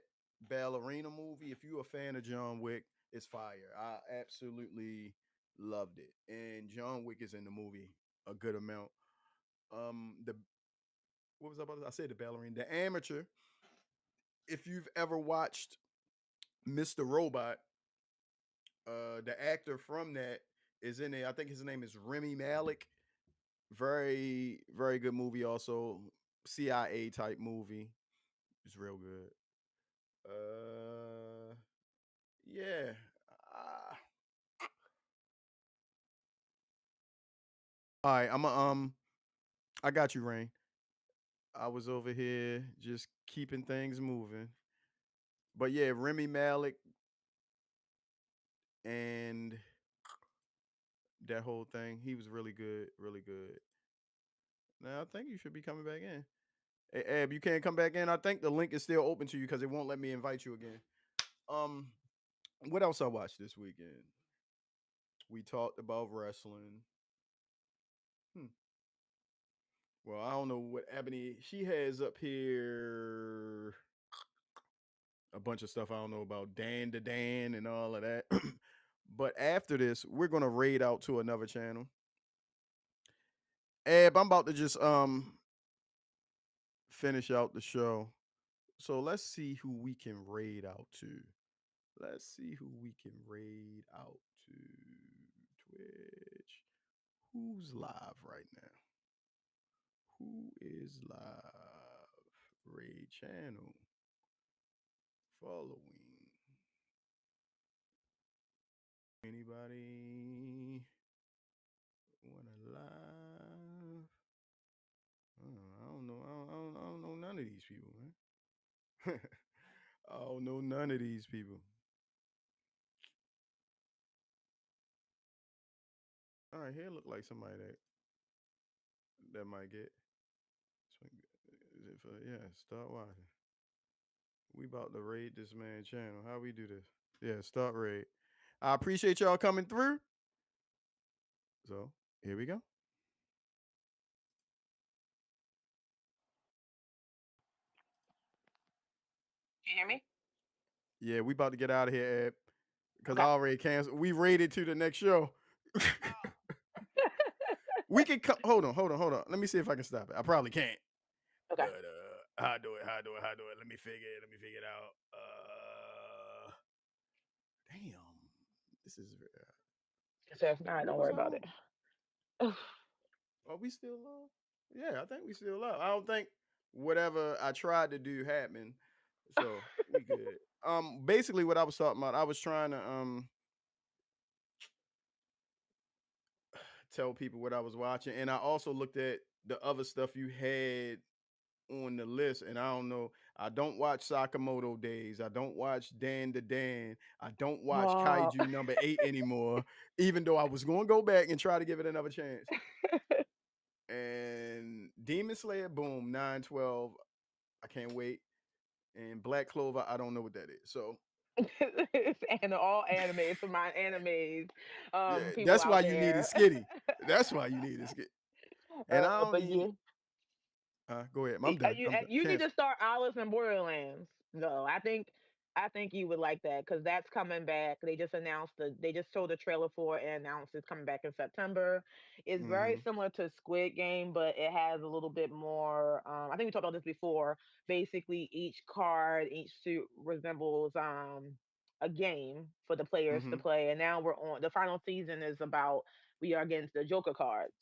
ballerina movie. If you're a fan of John Wick, it's fire. I absolutely loved it. And John Wick is in the movie a good amount. The what was I about to I said the ballerina, the amateur. If you've ever watched Mr. Robot, the actor from that is in it. I think his name is Remy Malik. Very, very good movie. Also, CIA type movie. It's real good. Yeah. Uh, all right. I got you, Rain. I was over here just keeping things moving. But yeah, Remy Malik and that whole thing, he was really good, really good. Now I think you should be coming back in. Hey, Ab, you can't come back in. I think the link is still open to you because it won't let me invite you again. Um, what else I watched this weekend? We talked about wrestling. Hmm. Well, I don't know what Ebony she has up here. A bunch of stuff I don't know about Dan to Dan and all of that. But after this, we're gonna raid out to another channel. Ab, I'm about to just finish out the show. So let's see who we can raid out to. Let's see who we can raid out to. Twitch. Who's live right now? Who is live? Raid channel. Following. Anybody wanna live? I don't know. I don't know none of these people, man. I don't know none of these people. All right, here look like somebody that might get. Is it for yeah? Start watching. We about to raid this man channel. How we do this? Yeah, start raid. I appreciate y'all coming through. So here we go. Can you hear me? Yeah, we about to get out of here, Ed, because I Okay. already canceled. We raided to the next show. Oh. We can hold on, hold on, hold on. Let me see if I can stop it. I probably can't. Okay. But how I do it, how I do it, how I do it. Let me figure it out. Damn. This is So if not, what don't was worry about on? it. Are we still live? Yeah, I think we still live. I don't think whatever I tried to do happened. So we good. Basically what I was talking about, I was trying to tell people what I was watching. And I also looked at the other stuff you had on the list. And I don't know. I don't watch Sakamoto Days. I don't watch Dan to Dan. I don't watch Oh. Kaiju number 8 anymore, even though I was going to go back and try to give it another chance. And Demon Slayer, boom, 9/12. I can't wait. And Black Clover, I don't know what that is. So And all animes for my animes, yeah, people that's why out you needed there. Skitty. That's why you needed Skitty. And I don't But even yeah, go ahead. I'm done. you I'm done. you need to Cancel. start Alice in Borderlands. No, I think you would like that because that's coming back. They just showed the trailer for it and announced it's coming back in September. It's very Mm-hmm. similar to Squid Game, but it has a little bit more. I think we talked about this before. Basically, each card, each suit resembles a game for the players to Mm-hmm. play. And now we're on the final season is about we are getting to the Joker cards.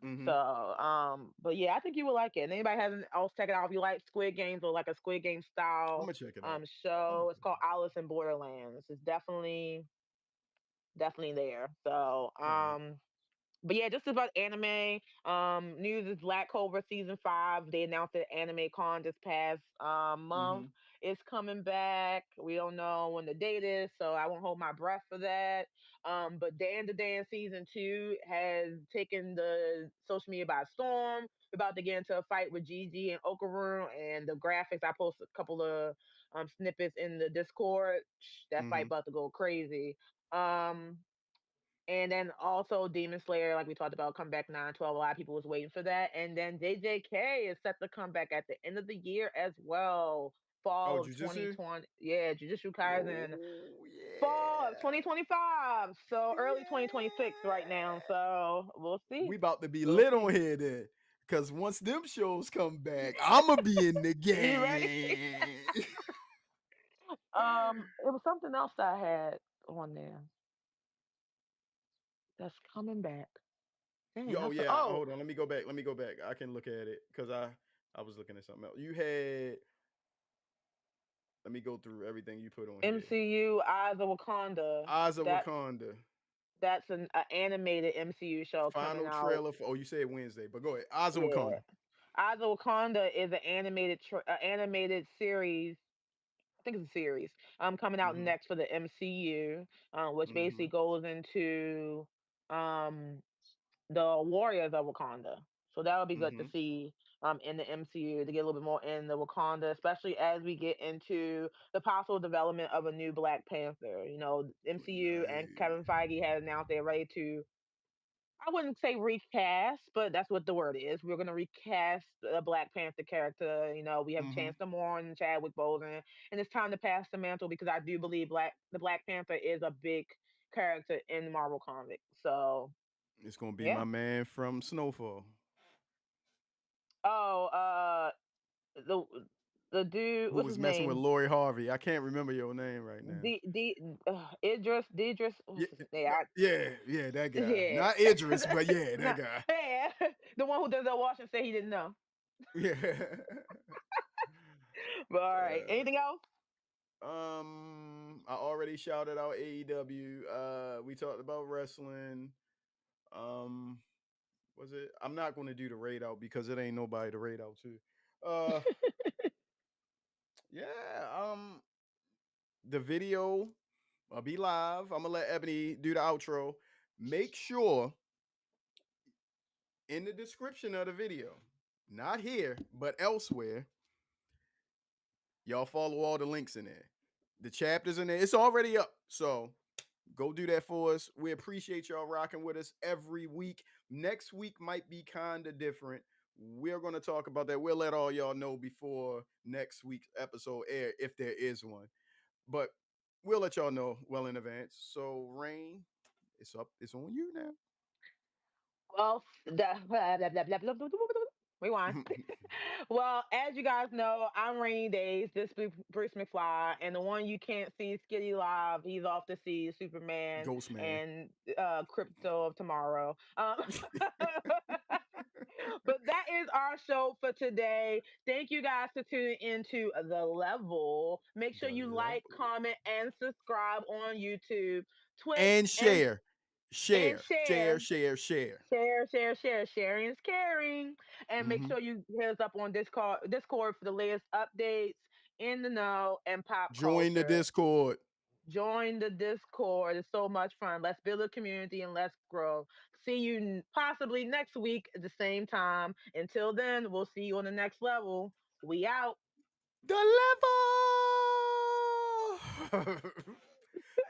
Mm-hmm. So, but yeah, I think you would like it. And anybody hasn't else check it out if you like Squid Games or like a Squid Game I'm style gonna check it out. I'm gonna show. It's check it called Alice in Borderlands. It's definitely there. So, out. All right. but yeah, just about anime. News is Black Clover season 5. They announced that Anime Con this past month Mm-hmm. is coming back. We don't know when the date is, so I won't hold my breath for that. But Dan to Dan season 2 has taken the social media by storm. We're about to get into a fight with Gigi and Okaru, and the graphics I posted a couple of snippets in the Discord. That fight Mm-hmm. about to go crazy. Um, and then also Demon Slayer, like we talked about, come back 9/12. A lot of people was waiting for that. And then JJK is set to come back at the end of the year as well. Oh, Fall of Jujutsu? 2020. Yeah, Jujutsu Kaisen. Oh Fall of yeah. 2025. So early 2026 right now. Yeah. So we'll see. We about to be We'll lit on see. here then. Cause once them shows come back, I'ma be in the You ready? game. It was something else I had on there that's coming back. Dang, Yo, that's yeah. oh Hold on. Let me go back. Let me go back. I can look at it because I was looking at something else. You had. Let me go through everything you put on here. MCU Eyes of Wakanda. Eyes of That's Wakanda. that's an animated MCU show coming Final out. trailer for. Oh, you said Wednesday, but go ahead. Eyes of Yeah, Wakanda. Eyes of Wakanda is an animated series. I think it's a series. Coming out Mhm. next for the MCU, which basically Mhm. goes into um the Warriors of Wakanda. So that would be good to Mhm. see in the MCU to get a little bit more in the Wakanda, especially as we get into the possible development of a new Black Panther. You know, MCU and Kevin Nice. Feige have announced they're ready to, I wouldn't say recast, but that's what the word is. We're gonna recast a Black Panther character. You know, we have Mhm. Chance the Morn, Chadwick Boseman, and it's time to pass the mantle because I do believe the Black Panther is a big character in Marvel Comics. So It's gonna be yeah. my man from Snowfall. Oh, the the dude, Who what's was his messing with name? Lori Harvey. I can't remember your name right now. Idris, Yeah, what's his name? yeah, that guy. Yeah, Not Idris, but yeah, that nah, guy. yeah, the one who does the wash and say he didn't know. Yeah. But all right, Uh, anything else? I already shouted out AEW. We talked about wrestling. Um, was it? I'm not going to do the raid out because it ain't nobody to raid out to. Uh, yeah. The video will be live. I'm gonna let Ebony do the outro. Make sure in the description of the video, not here, but elsewhere, y'all follow all the links in there. The chapters in there. It's already up. So go do that for us. We appreciate y'all rocking with us every week. Next week might be kind of different. We're going to talk about that. We'll let all y'all know before next week's episode air if there is one. But we'll let y'all know well in advance. So, Rain, it's up. It's on you Well, rewind. now. Well, as you guys know, I'm Rainy Days. This is Bruce McFly, and the one you can't see, Skitty Live. He's off to see Superman Ghost Man. and Crypto of Tomorrow. But that is our show for today. Thank you guys for tuning into The Level. Make sure The you like, level. comment, and subscribe on YouTube, Twitch, And and share. and Share. Share, share. share, share. Share. Sharing is caring. And make Hmm. sure you hit us up on Discord for the latest updates in the know and pop Join the culture. Discord. Join the Discord. It's so much fun. Let's build a community and let's grow. See you possibly next week at the same time. Until then, we'll see you on the next level. We out. The level.